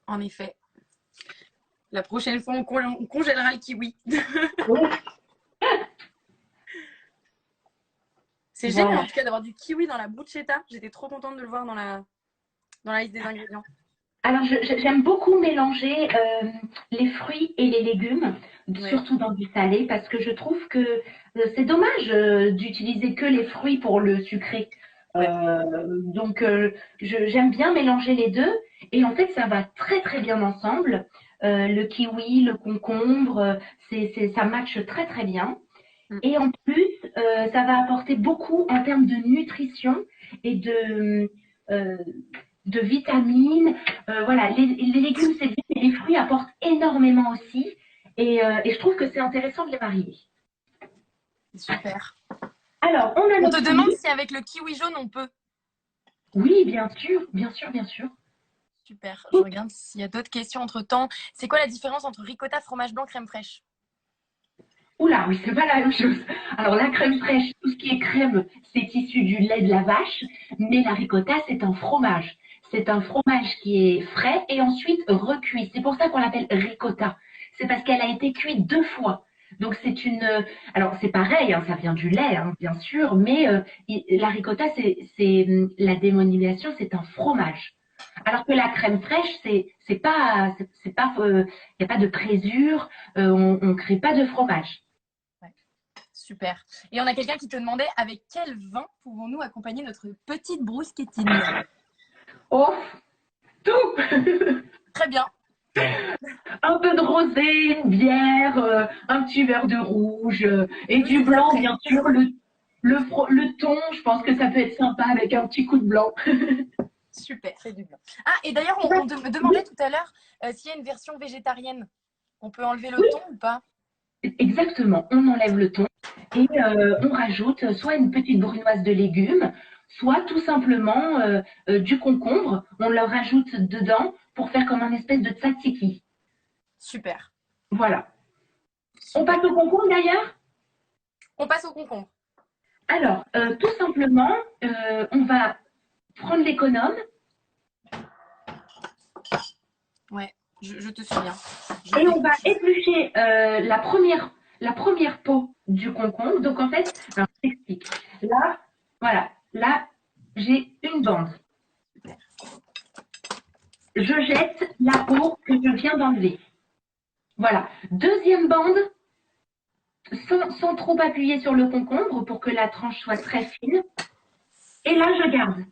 en effet. La prochaine fois, on congélera le kiwi. Oui, C'est génial en voilà. tout cas d'avoir du kiwi dans la bruschetta. J'étais trop contente de le voir dans la liste des ingrédients. Alors, j'aime beaucoup mélanger les fruits et les légumes, Ouais, surtout dans du salé, parce que je trouve que c'est dommage d'utiliser que les fruits pour le sucré. ouais. Donc, j'aime bien mélanger les deux, et en fait, ça va très très bien ensemble. Le kiwi, le concombre, ça matche très très bien. Mm. Et en plus, ça va apporter beaucoup en termes de nutrition et euh, de vitamines. Voilà, les légumes, c'est bien, mais les fruits apportent énormément aussi. Et je trouve que c'est intéressant de les varier. Super. Alors, on a On te notre demande poulet. si avec le kiwi jaune on peut. Oui, bien sûr, bien sûr, bien sûr. Super. Je regarde s'il y a d'autres questions entre temps. C'est quoi la différence entre ricotta, fromage blanc, crème fraîche? Oula, oui, c'est pas la même chose. Alors, la crème fraîche, tout ce qui est crème, c'est issu du lait de la vache, mais la ricotta, c'est un fromage. C'est un fromage qui est frais et ensuite recuit. C'est pour ça qu'on l'appelle ricotta. C'est parce qu'elle a été cuite deux fois. Donc, c'est une. Alors, c'est pareil, hein, ça vient du lait, hein, bien sûr, mais la ricotta, la dénomination, c'est un fromage. Alors que la crème fraîche, c'est pas, il n'y a pas de présure, on ne crée pas de fromage. Ouais. Super. Et on a quelqu'un qui te demandait avec quel vin pouvons-nous accompagner notre petite bruschettina? Oh, tout! Très bien. Tout. Un peu de rosé, une bière, un petit verre de rouge et Nous, du c'est déjà blanc, prêt. bien sûr. Le thon, je pense que ça peut être sympa avec un petit coup de blanc. Super. C'est du blanc. Ah, et d'ailleurs, on me demandait tout à l'heure s'il y a une version végétarienne. On peut enlever le Oui, thon ou pas? exactement. On enlève le thon et on rajoute soit une petite brunoise de légumes, soit tout simplement du concombre. On le rajoute dedans pour faire comme un espèce de tzatziki. Super. Voilà. On Super. passe au concombre d'ailleurs. On passe au concombre. Alors, tout simplement, on va prendre l'économe. Ouais, je te souviens. Je Et on va t'écoute. éplucher la première peau du concombre. Donc en fait, alors, je t'explique. Là, voilà, là, j'ai une bande. Je jette la peau que je viens d'enlever. Voilà. Deuxième bande, sans trop appuyer sur le concombre pour que la tranche soit très fine. Et là, je garde.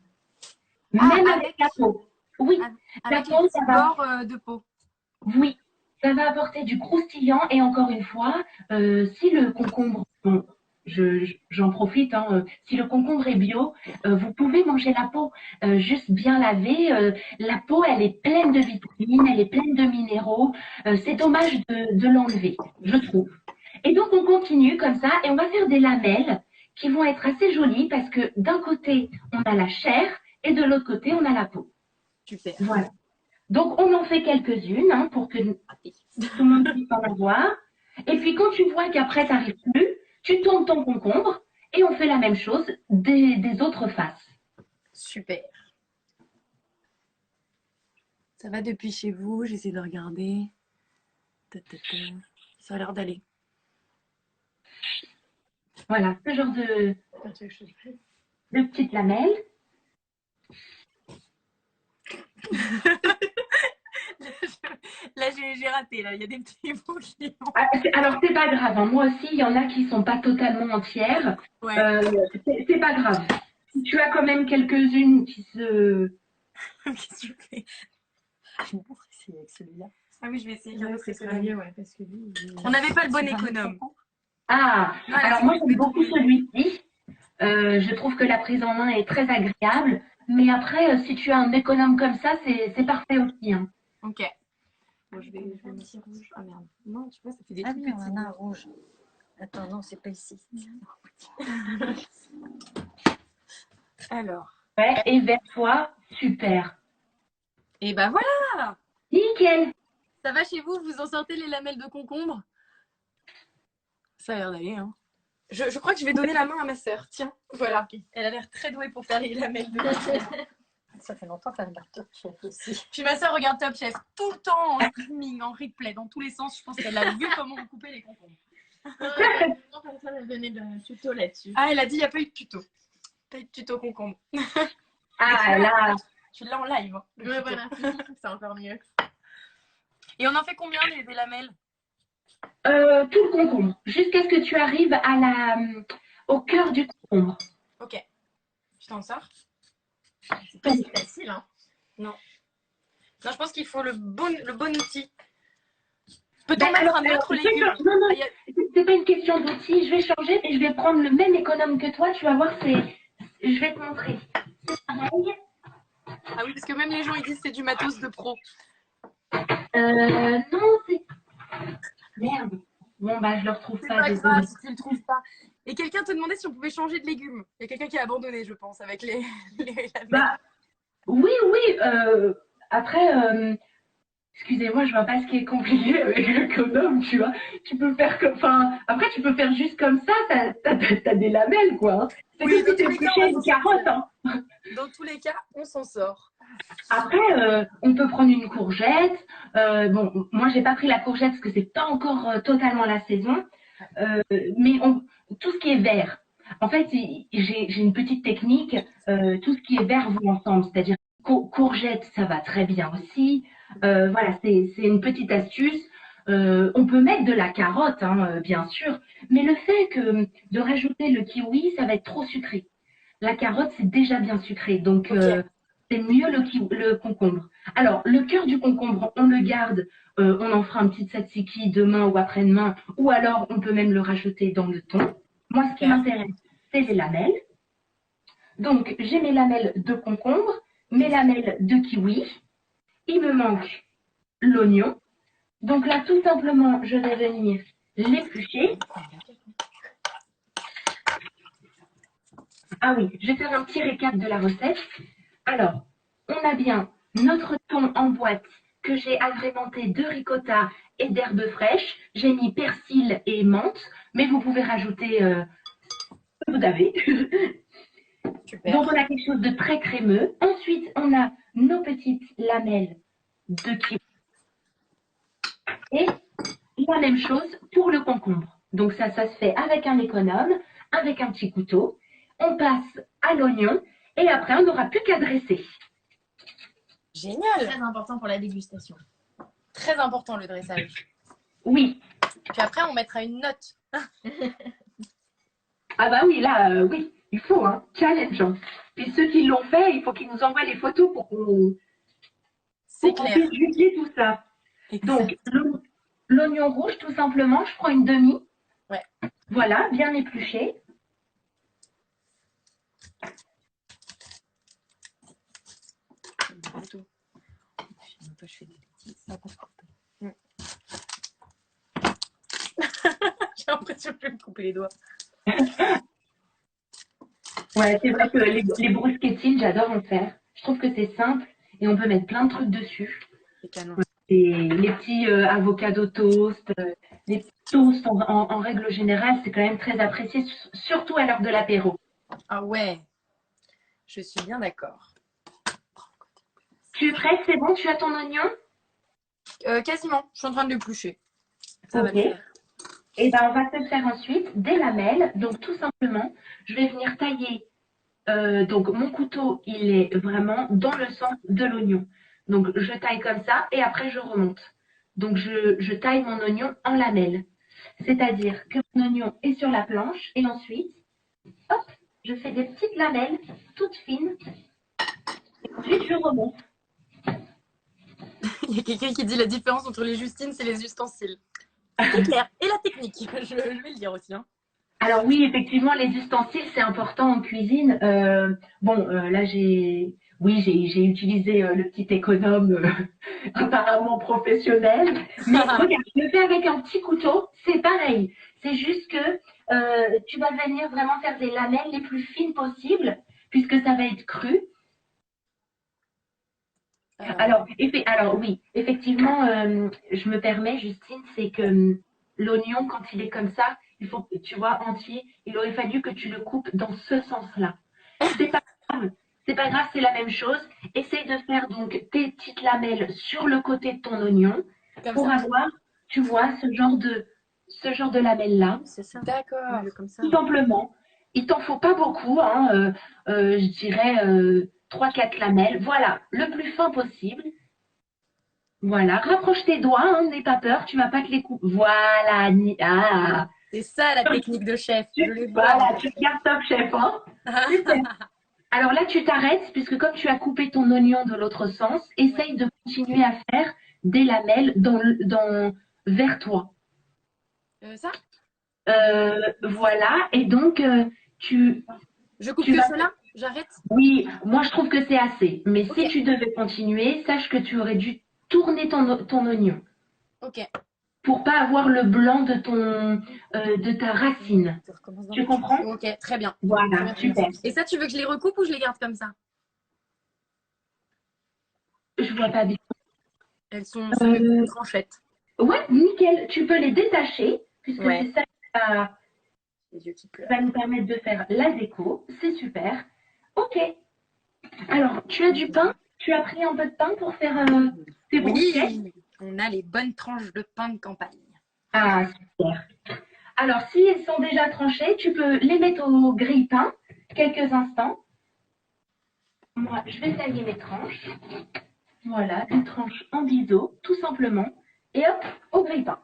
Ah, Même avec la peau. Oui, la avec les peau, ça petits va. bords de peau. Oui, ça va apporter du croustillant et encore une fois, si le concombre, bon, j'en profite, hein, si le concombre est bio, vous pouvez manger la peau, juste bien lavée. La peau, elle est pleine de vitamines, elle est pleine de minéraux. C'est dommage de l'enlever, je trouve. Et donc on continue comme ça et on va faire des lamelles qui vont être assez jolies parce que d'un côté on a la chair et de l'autre côté on a la peau. Super. Voilà. Donc, on en fait quelques-unes hein, pour que tout le monde puisse en avoir. Et puis, quand tu vois qu'après, tu n'arrives plus, tu tournes ton concombre et on fait la même chose des autres faces. Super. Ça va depuis chez vous, j'essaie de regarder. Ça a l'air d'aller. Voilà, ce genre de petites lamelles. Là, j'ai raté. Là, il y a des petits bouts qui ont. Ah, alors, c'est pas grave. Hein. Moi aussi, il y en a qui sont pas totalement entières. Ouais. C'est pas grave. Tu as quand même quelques-unes qui se. Qu'est-ce que tu fais? je vais essayer avec celui-là. Ah oui, je vais essayer. Ouais, c'est pas mieux, ouais, parce que lui, On n'avait pas le bon c'est un économe. écran. Ah, Non, elle a alors fait moi, que j'aime de beaucoup tomber. celui-ci. Je trouve que la prise en main est très agréable. Mais après, si tu as un économe comme ça, c'est parfait aussi, hein. Ok. Bon, je vais mettre ici rouge. Ah merde. Non, tu vois, ça fait des Ah tout oui, on petits. en a un rouge. Attends, non, c'est pas ici. Alors. Ouais, et vers toi, super. Et bah voilà. Nickel. Ça va chez vous? Vous en sortez les lamelles de concombre? Ça a l'air d'aller, hein. Je crois que je vais donner la main à ma sœur. Tiens, voilà. Elle a l'air très douée pour faire les lamelles de concombre. Ça fait longtemps qu'elle regarde Top Chef aussi. Puis ma sœur regarde Top Chef tout le temps en streaming, en replay, dans tous les sens. Je pense qu'elle a vu comment on coupait les concombres. Elle a donné le tuto là-dessus. Ah, elle a dit il n'y a pas eu de tuto. Pas eu de tuto concombre. Ah là, Tu l'as en live. Hein, Ouais, voilà. C'est encore mieux. Et on en fait combien des lamelles? tout le concombre, jusqu'à ce que tu arrives au cœur du concombre. Ok. Je t'en sors? C'est pas si facile, hein. Non, je pense qu'il faut le bon outil. Peut-on Ben, mettre un autre légume? Non, non, Ah, y a- c'est pas une question d'outil. Je vais changer et je vais prendre le même économe que toi. Tu vas voir, je vais te montrer. C'est pareil. Ah oui, parce que même les gens ils disent c'est du matos de pro. Non, c'est. Merde. Bon, bah, je le retrouve C'est pas, pas désolée. grave si tu le trouves pas. Et quelqu'un te demandait si on pouvait changer de légumes. Il y a quelqu'un qui a abandonné, je pense, avec les lamelles. Bah, oui, oui. Après, excusez-moi, je vois pas ce qui est compliqué avec l'économe, tu vois. Tu peux faire comme. Enfin, après, tu peux faire juste comme ça. T'as des lamelles, quoi, hein. C'est Oui, comme dans si tous les cas, on t'épluchais va une s'en carotte, sortir. hein. Dans tous les cas, on s'en sort. Après, on peut prendre une courgette. Bon, moi, j'ai pas pris la courgette parce que c'est pas encore totalement la saison. Euh, mais tout ce qui est vert. En fait, j'ai une petite technique. Tout ce qui est vert va ensemble. C'est-à-dire courgette, ça va très bien aussi. Voilà, c'est une petite astuce. On peut mettre de la carotte, hein, bien sûr. Mais le fait de rajouter le kiwi, ça va être trop sucré. La carotte, c'est déjà bien sucré. Donc, Ok. c'est mieux le concombre. Alors, le cœur du concombre, on le garde, on en fera un petit tzatziki demain ou après-demain, ou alors on peut même le rajouter dans le thon. Moi, ce qui m'intéresse, c'est les lamelles. Donc, j'ai mes lamelles de concombre, mes lamelles de kiwi. Il me manque l'oignon. Donc là, tout simplement, je vais venir l'éplucher. Ah oui, je vais faire un petit récap de la recette. Alors, on a bien notre thon en boîte que j'ai agrémenté de ricotta et d'herbes fraîches. J'ai mis persil et menthe, mais vous pouvez rajouter ce que vous avez. Super. Donc, on a quelque chose de très crémeux. Ensuite, on a nos petites lamelles de kiwi. Et la même chose pour le concombre. Donc, ça se fait avec un économe, avec un petit couteau. On passe à l'oignon et après, on n'aura plus qu'à dresser. Génial. Très important pour la dégustation. Très important le dressage. Oui. Puis après, on mettra une note. Ah bah oui, là, oui, il faut, hein, challenge, hein. Puis ceux qui l'ont fait, il faut qu'ils nous envoient les photos pour C'est qu'on clair. puisse juger tout ça. Donc, l'oignon rouge, tout simplement, je prends une demi. Ouais. Voilà, bien épluché. Je fais des bêtises. J'ai l'impression que je vais me couper les doigts. Ouais, c'est vrai que les bruschettis, j'adore en faire. Je trouve que c'est simple et on peut mettre plein de trucs dessus. C'est canon. Et les petits avocado toast, les petits toasts en règle générale, c'est quand même très apprécié, surtout à l'heure de l'apéro. Ah ouais. Je suis bien d'accord. Tu es prête? C'est bon? Tu as ton oignon? Quasiment. Je suis en train de l'éplucher. Ça va Ok. le faire. Et ben, on va se faire ensuite des lamelles. Donc, tout simplement, je vais venir tailler. Donc, mon couteau, il est vraiment dans le sens de l'oignon. Donc, je taille comme ça et après, je remonte. Donc, je taille mon oignon en lamelles. C'est-à-dire que mon oignon est sur la planche et ensuite, hop, je fais des petites lamelles toutes fines. Et ensuite, je remonte. Il y a quelqu'un qui dit la différence entre les Justines, c'est les ustensiles. C'est clair. Et la technique. Je vais le dire aussi. Hein. Alors oui, effectivement, les ustensiles, c'est important en cuisine. Là, j'ai utilisé le petit économe apparemment professionnel. Mais regarde, je le fais avec un petit couteau, c'est pareil. C'est juste que tu vas venir vraiment faire des lamelles les plus fines possibles, puisque ça va être cru. Alors oui, effectivement, je me permets, Justine, c'est que l'oignon, quand il est comme ça, il faut, tu vois, entier, il aurait fallu que tu le coupes dans ce sens-là. C'est pas grave, c'est pas grave, c'est la même chose. Essaye de faire donc tes petites lamelles sur le côté de ton oignon Comme pour ça. avoir, tu vois, ce genre de lamelles-là. C'est ça. D'accord. Comme ça. Tout simplement. Il t'en faut pas beaucoup, hein, je dirais 3-4 lamelles. Voilà, le plus fin possible. Voilà, rapproche tes doigts, hein, n'aie pas peur, tu vas pas te les couper. Voilà, C'est ça la technique de chef. Je le vois. voilà, tu regardes Top Chef, hein. Super. Alors là, tu t'arrêtes, puisque comme tu as coupé ton oignon de l'autre sens, essaye de continuer à faire des lamelles vers toi. Ça? Voilà, et donc Je coupe tu que vas. cela? J'arrête? Oui, moi je trouve que c'est assez. Mais Ok. si tu devais continuer, sache que tu aurais dû tourner ton oignon Ok. pour pas avoir le blanc de ta racine. Tu recommences dans Tu le- comprends? Ok, très bien. Voilà, Très bien. super. Et ça, tu veux que je les recoupe ou je les garde comme ça? Je vois pas bien. Elles sont Euh, tranchettes. ouais, nickel. Tu peux les détacher puisque Ouais. c'est ça qui va, Les yeux qui pleurent. va nous permettre de faire la déco. C'est super. Ok. Alors, tu as du pain? Tu as pris un peu de pain pour faire tes brochettes? Oui, on a les bonnes tranches de pain de campagne. Ah, super. Alors, si elles sont déjà tranchées, tu peux les mettre au grille-pain quelques instants. Moi, je vais tailler mes tranches. Voilà, des tranches en biseau, tout simplement. Et hop, au grille-pain.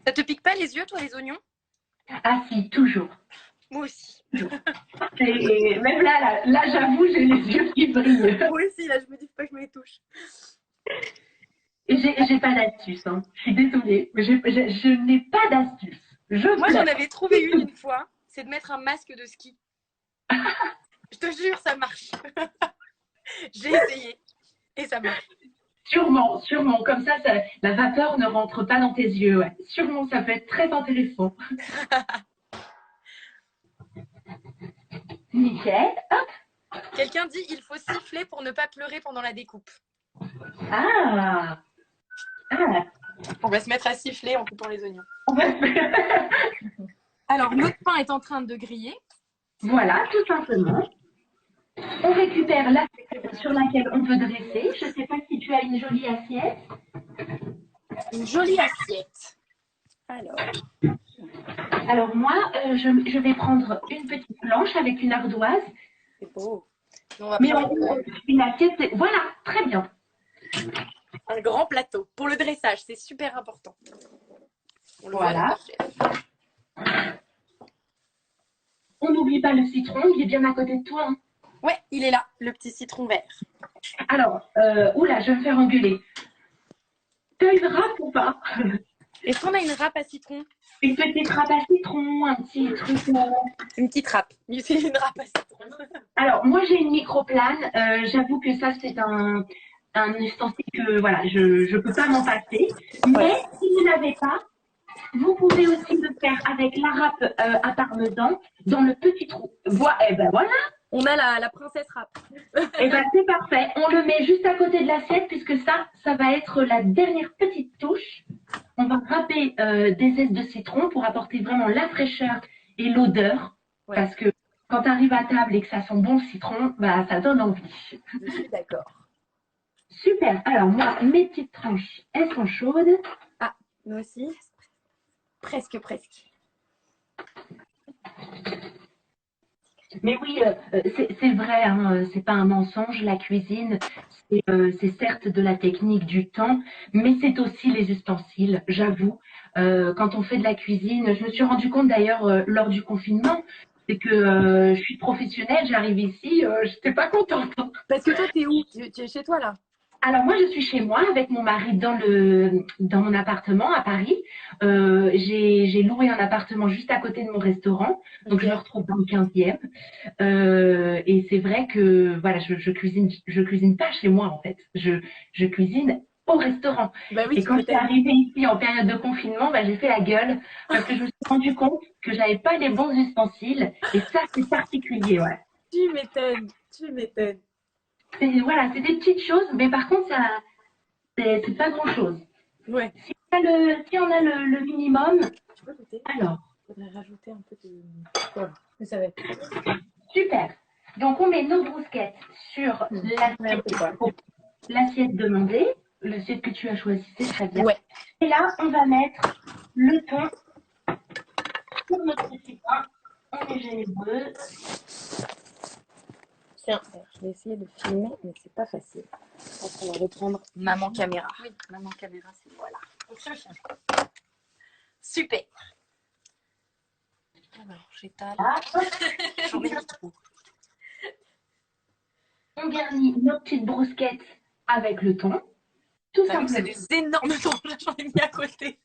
Ça te pique pas les yeux, toi, les oignons? Ah si, toujours. Moi aussi. Et même là, j'avoue, j'ai les yeux qui brillent. Moi aussi, là, je me dis pas que je me les touche. Et j'ai pas d'astuce, hein. Je suis désolée, mais je n'ai pas d'astuce. Moi, j'en avais trouvé une fois, c'est de mettre un masque de ski. Je te jure, ça marche. J'ai essayé et ça marche. Sûrement, sûrement. Comme ça, la vapeur ne rentre pas dans tes yeux. Ouais. Sûrement, ça peut être très intéressant. Nickel. Hop. Quelqu'un dit il faut siffler pour ne pas pleurer pendant la découpe. Ah. Ah. On va se mettre à siffler en coupant les oignons. On va faire- Alors, notre pain est en train de griller. Voilà, tout simplement. On récupère l'assiette sur laquelle on peut dresser. Je ne sais pas si tu as une jolie assiette. Une jolie assiette. Alors moi, je vais prendre une petite planche avec une ardoise. C'est beau. On va Mais prendre une assiette, voilà, très bien. un grand plateau pour le dressage. C'est super important. On le Voilà. voit dans le chef. On n'oublie pas le citron, il est bien à côté de toi. Hein. Ouais, il est là, le petit citron vert. Alors, oula, je vais me faire engueuler. T'as une râpe ou pas? Est-ce qu'on a une râpe à citron? Une petite râpe à citron, un petit truc. Une petite râpe. C'est une râpe à citron. Alors, moi, j'ai une microplane. J'avoue que ça, c'est un ustensile que, voilà, je ne peux pas m'en passer. Mais si vous n'avez pas, vous pouvez aussi le faire avec la râpe à parmesan dans le petit trou. Eh ben voilà. On a la princesse râpe. Eh ben c'est parfait. On le met juste à côté de l'assiette puisque ça va être la dernière petite touche. On va râper des zestes de citron pour apporter vraiment la fraîcheur et l'odeur. Ouais. Parce que quand tu arrives à table et que ça sent bon le citron, bah ça donne envie. Je suis d'accord. Super. Alors moi, mes petites tranches, elles sont chaudes. Ah, nous aussi. Presque. Mais oui, c'est vrai, hein, c'est pas un mensonge, la cuisine, c'est certes de la technique du temps, mais c'est aussi les ustensiles, j'avoue. Quand on fait de la cuisine, je me suis rendu compte d'ailleurs lors du confinement, c'est que je suis professionnelle, j'arrive ici, j'étais pas contente. Parce que toi, t'es où? Tu es chez toi, là? Alors moi, je suis chez moi avec mon mari dans mon appartement à Paris. J'ai loué un appartement juste à côté de mon restaurant, donc je me retrouve dans le 15e. Et c'est vrai que voilà, je cuisine pas chez moi en fait. Je cuisine au restaurant. Bah oui, Et tu quand je suis m'étonnes. arrivée ici en période de confinement, bah, j'ai fait la gueule parce que je me suis rendu compte que j'avais pas les bons ustensiles. Et ça, c'est particulier, ouais. Tu m'étonnes, tu m'étonnes. Voilà, c'est des petites choses, mais par contre, ça, c'est pas grand-chose. Ouais. Si on a le minimum, Tu peux goûter? alors, Faudrait rajouter un peu de poivre. Mais ça va être. super. Donc, on met nos brousquettes sur Ouais, un peu de poivre. l'assiette demandée, l'assiette que tu as choisie, c'est très bien. Ouais. Et là, on va mettre le thon sur notre petit pain. On est généreux. Tiens, je vais essayer de filmer, mais c'est pas facile. Je pense qu'on va reprendre maman caméra. Oui, maman caméra, c'est Voilà. Super. Alors, j'étale. Ah, hop, J'en ai mis trop. on garnit nos petites brousquettes avec le thon. Tout T'as vu, c'est simplement. des énormes tranches. J'en ai mis à côté.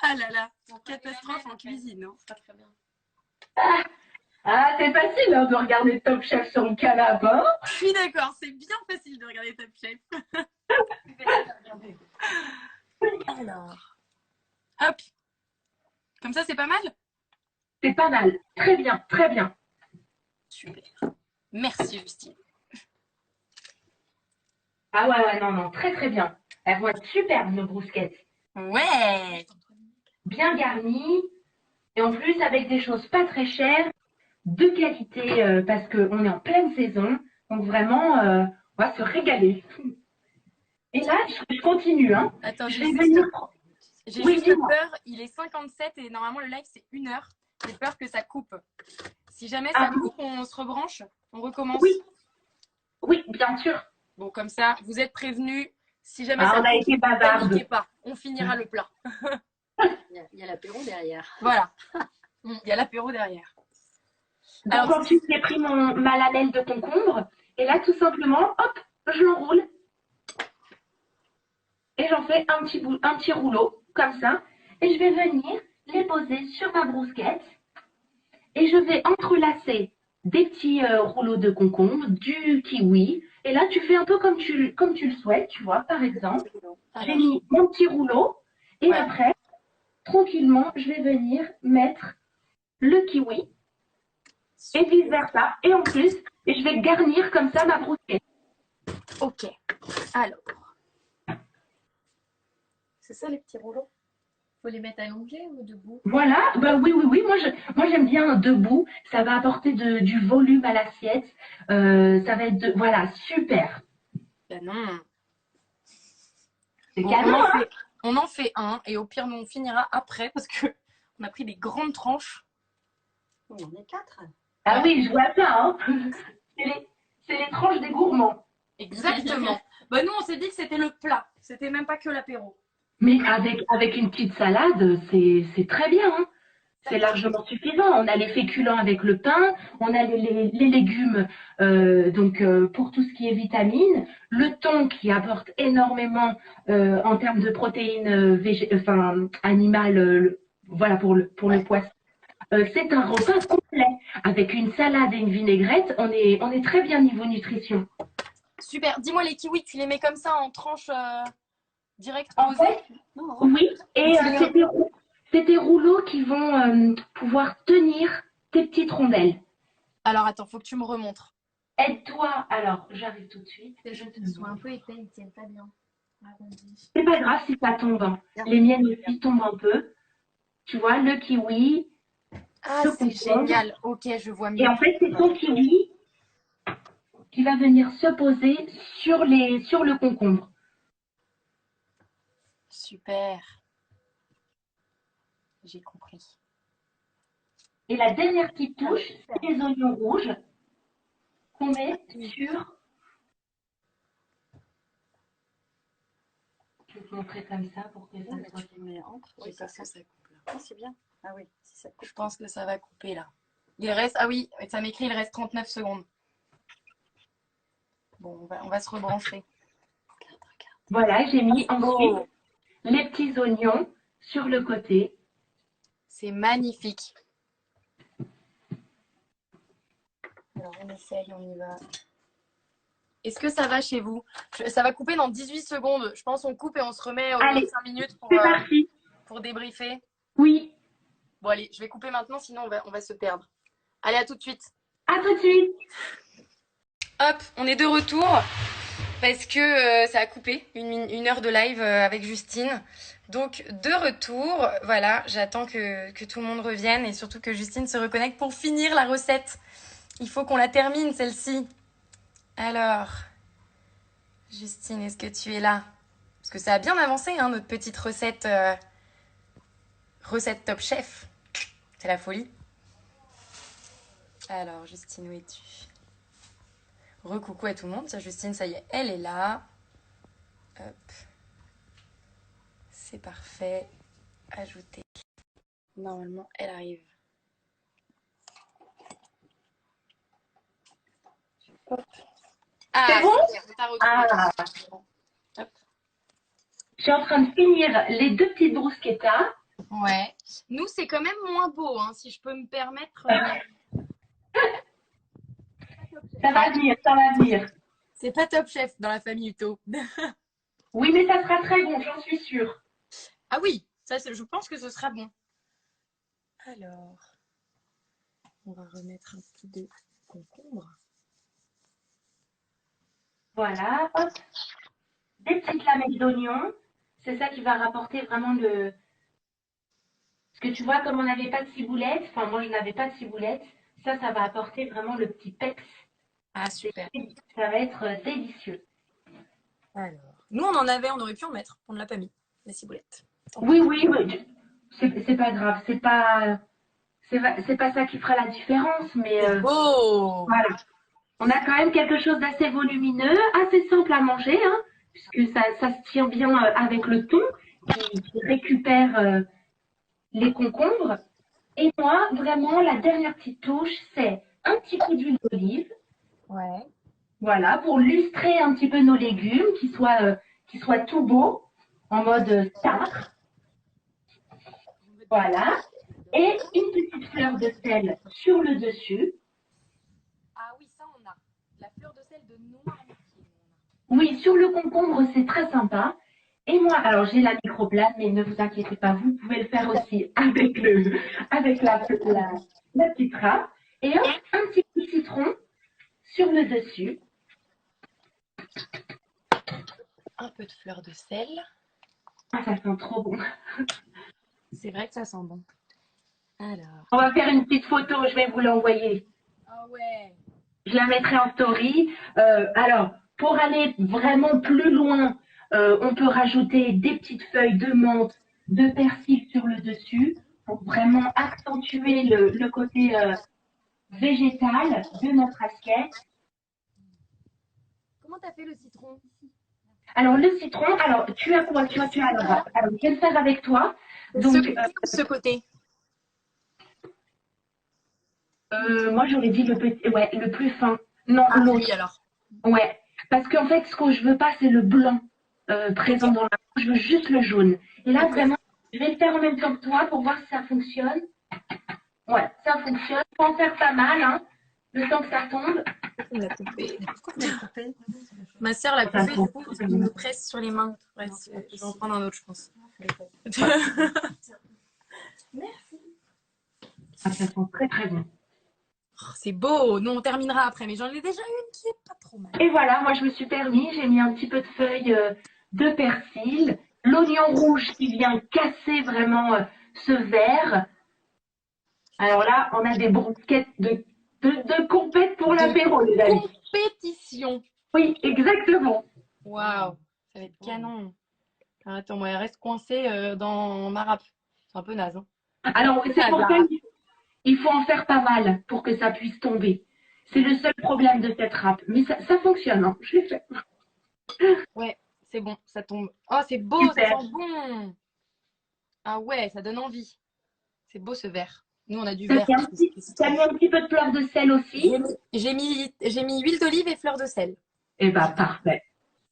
Ah là là, catastrophe en cuisine, non? pas très bien. Ah, c'est facile hein, de regarder Top Chef sur le canapé. Hein. Je suis d'accord, c'est bien facile de regarder Top Chef. Alors, hop. Comme ça, c'est pas mal? C'est pas mal. Très bien, très bien. Super. Merci, Justine. Ah ouais, non, non, très très bien. Elles vont être superbes, nos brousquettes. Ouais. Bien garnies. Et en plus, avec des choses pas très chères, de qualité, parce qu'on est en pleine saison. Donc vraiment, on va se régaler. Et là, je continue. Hein. Attends, Je j'ai vais juste, venir. Oui, juste dis-moi. peur. Il est 57 et normalement, le live, c'est 1 heure. J'ai peur que ça coupe. Si jamais ça Ah, coupe, on se rebranche. On recommence. oui, oui, bien sûr. Bon, comme ça, vous êtes prévenus. Si jamais Ah, ça on a coupe, été paniquez bavardes. pas. On finira le plat. Il y a l'apéro derrière. Voilà. Il y a l'apéro derrière. Donc Alors, ensuite, j'ai pris ma lamelle de concombre. Et là, tout simplement, hop, je l'enroule. Et j'en fais un petit rouleau, comme ça. Et je vais venir les poser sur ma brousquette. Et je vais entrelacer des petits rouleaux de concombre, du kiwi. Et là, tu fais un peu comme tu le souhaites, tu vois, par exemple. J'ai alors, mis mon petit rouleau. Et ouais. après, tranquillement, je vais venir mettre le kiwi. Et vice versa. Et en plus, et je vais garnir comme ça ma brousquette. Ok. Alors, C'est ça les petits rouleaux? Faut les mettre allongés ou debout? Voilà, bah oui, oui, oui, moi j'aime bien debout, ça va apporter du volume à l'assiette, ça va être, voilà, super. ben non. C'est Bon, cadeau, hein. on en fait un et au pire, nous, on finira après parce que on a pris des grandes tranches. Il y en a 4. Ah oui, je vois ça, hein. C'est les tranches des gourmands. Exactement. Ben nous, on s'est dit que c'était le plat. C'était même pas que l'apéro. Mais avec une petite salade, c'est très bien, hein. C'est largement suffisant. On a les féculents avec le pain, on a les légumes donc pour tout ce qui est vitamines, le thon qui apporte énormément en termes de protéines animales, voilà pour le poisson. C'est un repas complet avec une salade et une vinaigrette. On est très bien niveau nutrition. Super. Dis-moi, les kiwis, tu les mets comme ça en tranches direct En posées? fait, oui, et c'est des rouleaux qui vont pouvoir tenir tes petites rondelles. Alors, attends, faut que tu me remontres. Aide-toi. Alors, j'arrive tout de suite. Ils sont un peu épais, ils tiennent pas bien. Arrondis. C'est pas grave si ça tombe. Hein. Les miennes aussi tombent un peu. Tu vois, le kiwi, Ah, le c'est concombre. génial. Ok, je vois Et mieux. en fait, c'est ton kiwi qui va venir se poser sur le concombre. Super. J'ai compris. Et la dernière petite touche, c'est les oignons rouges qu'on met sur. Je vais te montrer comme ça pour que ça soit. Tu les mets entre. Oui, ça coupe là. Ah, c'est bien. Ah oui, si ça coupe. Je pense que ça va couper là. Il reste, ah oui, ça m'écrit, il reste 39 secondes. Bon, on va se rebrancher. Voilà, j'ai mis ensuite Oh, les petits oignons sur le côté. c'est magnifique. Alors, on essaye, on y va. Est-ce que ça va chez vous? Ça va couper dans 18 secondes. Je pense qu'on coupe et on se remet aux Allez, 5 minutes c'est parti. pour débriefer. Oui, Bon, allez, je vais couper maintenant, sinon on va se perdre. Allez, à tout de suite. à tout de suite. Hop, on est de retour parce que ça a coupé une heure de live avec Justine. Donc, de retour, voilà, j'attends que tout le monde revienne et surtout que Justine se reconnecte pour finir la recette. Il faut qu'on la termine, celle-ci. Alors, Justine, est-ce que tu es là? Parce que ça a bien avancé, hein, notre petite recette, recette Top Chef. C'est la folie. Alors, Justine, où es-tu? Recoucou à tout le monde. Tiens, Justine, ça y est, elle est là. Hop. C'est parfait. Ajouter. Normalement, elle arrive. Hop. Ah, C'est bon? super, t'as retrouvé. Hop. Je suis en train de finir les deux petites bruschettas. Ouais. Nous, c'est quand même moins beau, hein, si je peux me permettre. Ça va venir, ça va venir. C'est pas Top Chef dans la famille Uto. Oui, mais ça sera très bon, j'en suis sûre. Ah oui, ça, je pense que ce sera bon. Alors, on va remettre un petit de concombre. Voilà, hop. Des petites lamelles d'oignon. C'est ça qui va rapporter vraiment le... Parce que tu vois, comme on n'avait pas de ciboulette, enfin moi je n'avais pas de ciboulette, ça va apporter vraiment le petit peps. Ah, super. Ça va être délicieux. Alors, nous, on en avait, on aurait pu en mettre. On ne l'a pas mis, les ciboulettes. Oui, oui, oui, c'est pas grave, c'est pas ça qui fera la différence, mais Oh! voilà. On a quand même quelque chose d'assez volumineux, assez simple à manger, hein, puisque ça se tient bien avec le thon qui récupère les concombres. Et moi, vraiment, la dernière petite touche, c'est un petit coup d'huile d'olive. Ouais. Voilà, pour lustrer un petit peu nos légumes, qu'ils soient tout beaux, en mode star. Voilà. Et une petite fleur de sel sur le dessus. Ah oui, ça, on a. La fleur de sel de Noirmoutier. Oui, sur le concombre, c'est très sympa. Et moi, alors j'ai la microplane, mais ne vous inquiétez pas, vous pouvez le faire aussi avec la petite râpe. Et hop, un petit coup de citron sur le dessus. Un peu de fleur de sel. Ah, ça sent trop bon. C'est vrai que ça sent bon. Alors. On va faire une petite photo, je vais vous l'envoyer. Ah ouais. Je la mettrai en story. Alors, pour aller vraiment plus loin, on peut rajouter des petites feuilles de menthe, de persil sur le dessus pour vraiment accentuer le côté végétal de notre assiette. Comment t'as fait le citron? Alors, le citron, alors, tu as quoi? Tu as le râpe. Alors, je vais le faire avec toi. Donc, Ce côté. moi, j'aurais dit le petit, ouais, le plus fin. Non, Ah l'autre. oui, alors. Ouais, parce qu'en fait, ce que je veux pas, c'est le blanc présent dans la. Je veux juste le jaune. Et là, vraiment, je vais le faire en même temps que toi pour voir si ça fonctionne. Ouais, ça fonctionne. Faut en faire pas mal, hein, le temps que ça tombe. On l'a coupé. Pourquoi on l'a coupé? Ma sœur l'a coupé, du coup, il me presse sur les mains. Ouais, je vais en prendre un autre, je pense. Merci. Ah, ça sent très très bon. Oh, c'est beau. Nous, on terminera après, mais j'en ai déjà une qui est pas trop mal. Et voilà, moi je me suis permis, j'ai mis un petit peu de feuilles de persil, l'oignon rouge qui vient casser vraiment ce vert. Alors là, on a des broquettes de compète pour l'apéro, les amis. Compétition. Oui, exactement. Waouh, ça va être canon. Alors, attends, moi, elle reste coincée dans ma râpe. C'est un peu naze. Hein. Alors, c'est pour ça qu'il faut en faire pas mal pour que ça puisse tomber. C'est le seul problème de cette râpe. Mais ça fonctionne, hein. Je l'ai fait. Ouais, c'est bon, ça tombe. Oh, c'est beau, Super. ça sent bon. Ah ouais, ça donne envie. C'est beau ce verre. Nous, on a du verre. Tu as mis un petit peu de fleur de sel aussi. J'ai mis huile d'olive et fleur de sel. Eh ben, parfait.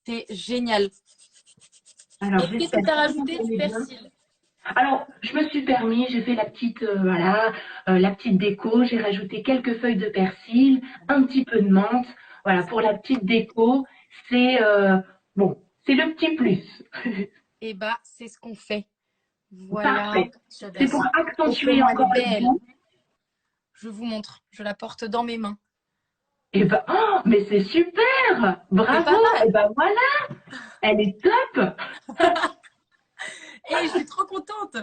C'est génial. Alors, Et qu'est-ce que j'espère tu as que vous rajouté? Du aimez bien. persil. Alors, je me suis permis, j'ai fait la petite, voilà, la petite déco. J'ai rajouté quelques feuilles de persil, un petit peu de menthe. Voilà, pour la petite déco, c'est bon, c'est le petit plus. Et bah, c'est ce qu'on fait. Voilà. Parfait. C'est J'adore. pour accentuer Offrez-moi, elle est encore le belle. goût. Je vous montre. Je la porte dans mes mains. Et ben, oh, mais c'est super! C'est Bravo! pas mal. Et ben voilà, elle est top! Et je suis trop contente.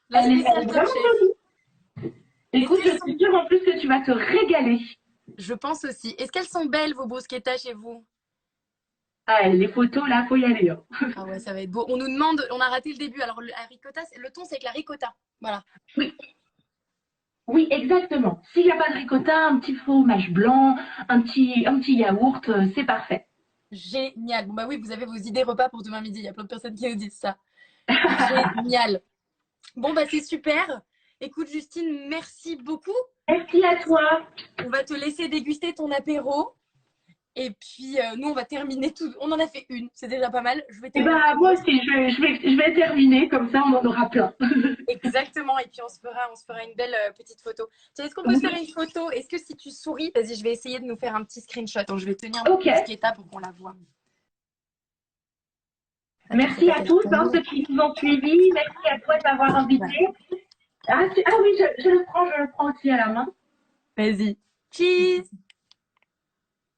La Elle est spéciale Top vraiment Chef. jolie. Est-ce Écoute, qu'elles je suis sont... sûre en plus que tu vas te régaler. Je pense aussi. Est-ce qu'elles sont belles, vos bruschettas chez vous? Ah, les photos, là, faut y aller, hein. Ah ouais, ça va être beau. On nous demande, on a raté le début. Alors, la ricotta, le thon, c'est avec la ricotta. Voilà. Oui, oui, exactement. S'il n'y a pas de ricotta, un petit fromage blanc, un petit yaourt, c'est parfait. Génial. Bon, bah oui, vous avez vos idées repas pour demain midi. Il y a plein de personnes qui nous disent ça. Génial. Bon, bah c'est super. Écoute, Justine, merci beaucoup. Merci à toi. On va te laisser déguster ton apéro. Et puis, nous, on va terminer tout. On en a fait une. C'est déjà pas mal. Je vais Et terminer ben, une moi autre. aussi, je vais terminer, comme ça, on en aura plein. Exactement. Et puis, on se fera une belle petite photo. Tiens, est-ce qu'on peut se faire Oui, une photo? Est-ce que si tu souris, vas-y, je vais essayer de nous faire un petit screenshot. Donc, je vais tenir ok. mon sketa pour qu'on la voit. Attends, c'est Merci pas à qu'elle tous, hein, retombe. ceux qui nous ont suivis. Merci à toi de m'avoir Voilà. invité. Ah oui, je le prends aussi à la main. Vas-y. Cheese!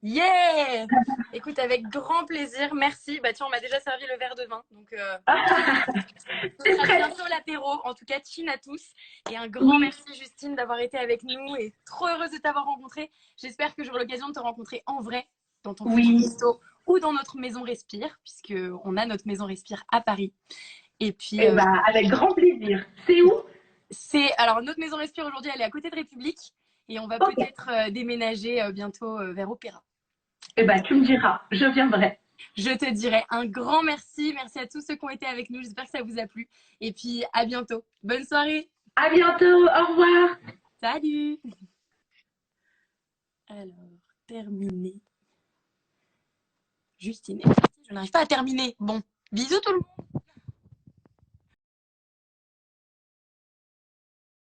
Yeah! Écoute, avec grand plaisir. Merci. Bah, tiens, on m'a déjà servi le verre de vin. Donc, ce C'est sera prêt. bientôt l'apéro. En tout cas, chin à tous. Et un grand Oui, merci, Justine, d'avoir été avec nous. Et trop heureuse de t'avoir rencontré. J'espère que j'aurai l'occasion de te rencontrer en vrai dans ton futur oui. resto ou dans notre maison Respire, puisqu'on a notre maison Respire à Paris. Et puis, Eh ben, avec grand plaisir. C'est où? alors, notre maison Respire aujourd'hui, elle est à côté de République. Et on va Ok. peut-être déménager bientôt vers Opéra. Eh ben, tu me diras. Je viendrai. Je te dirai un grand merci. Merci à tous ceux qui ont été avec nous. J'espère que ça vous a plu. Et puis, à bientôt. Bonne soirée. À bientôt. Au revoir. Salut. Alors, terminé. Justine est partie. Je n'arrive pas à terminer. Bon, bisous tout le monde.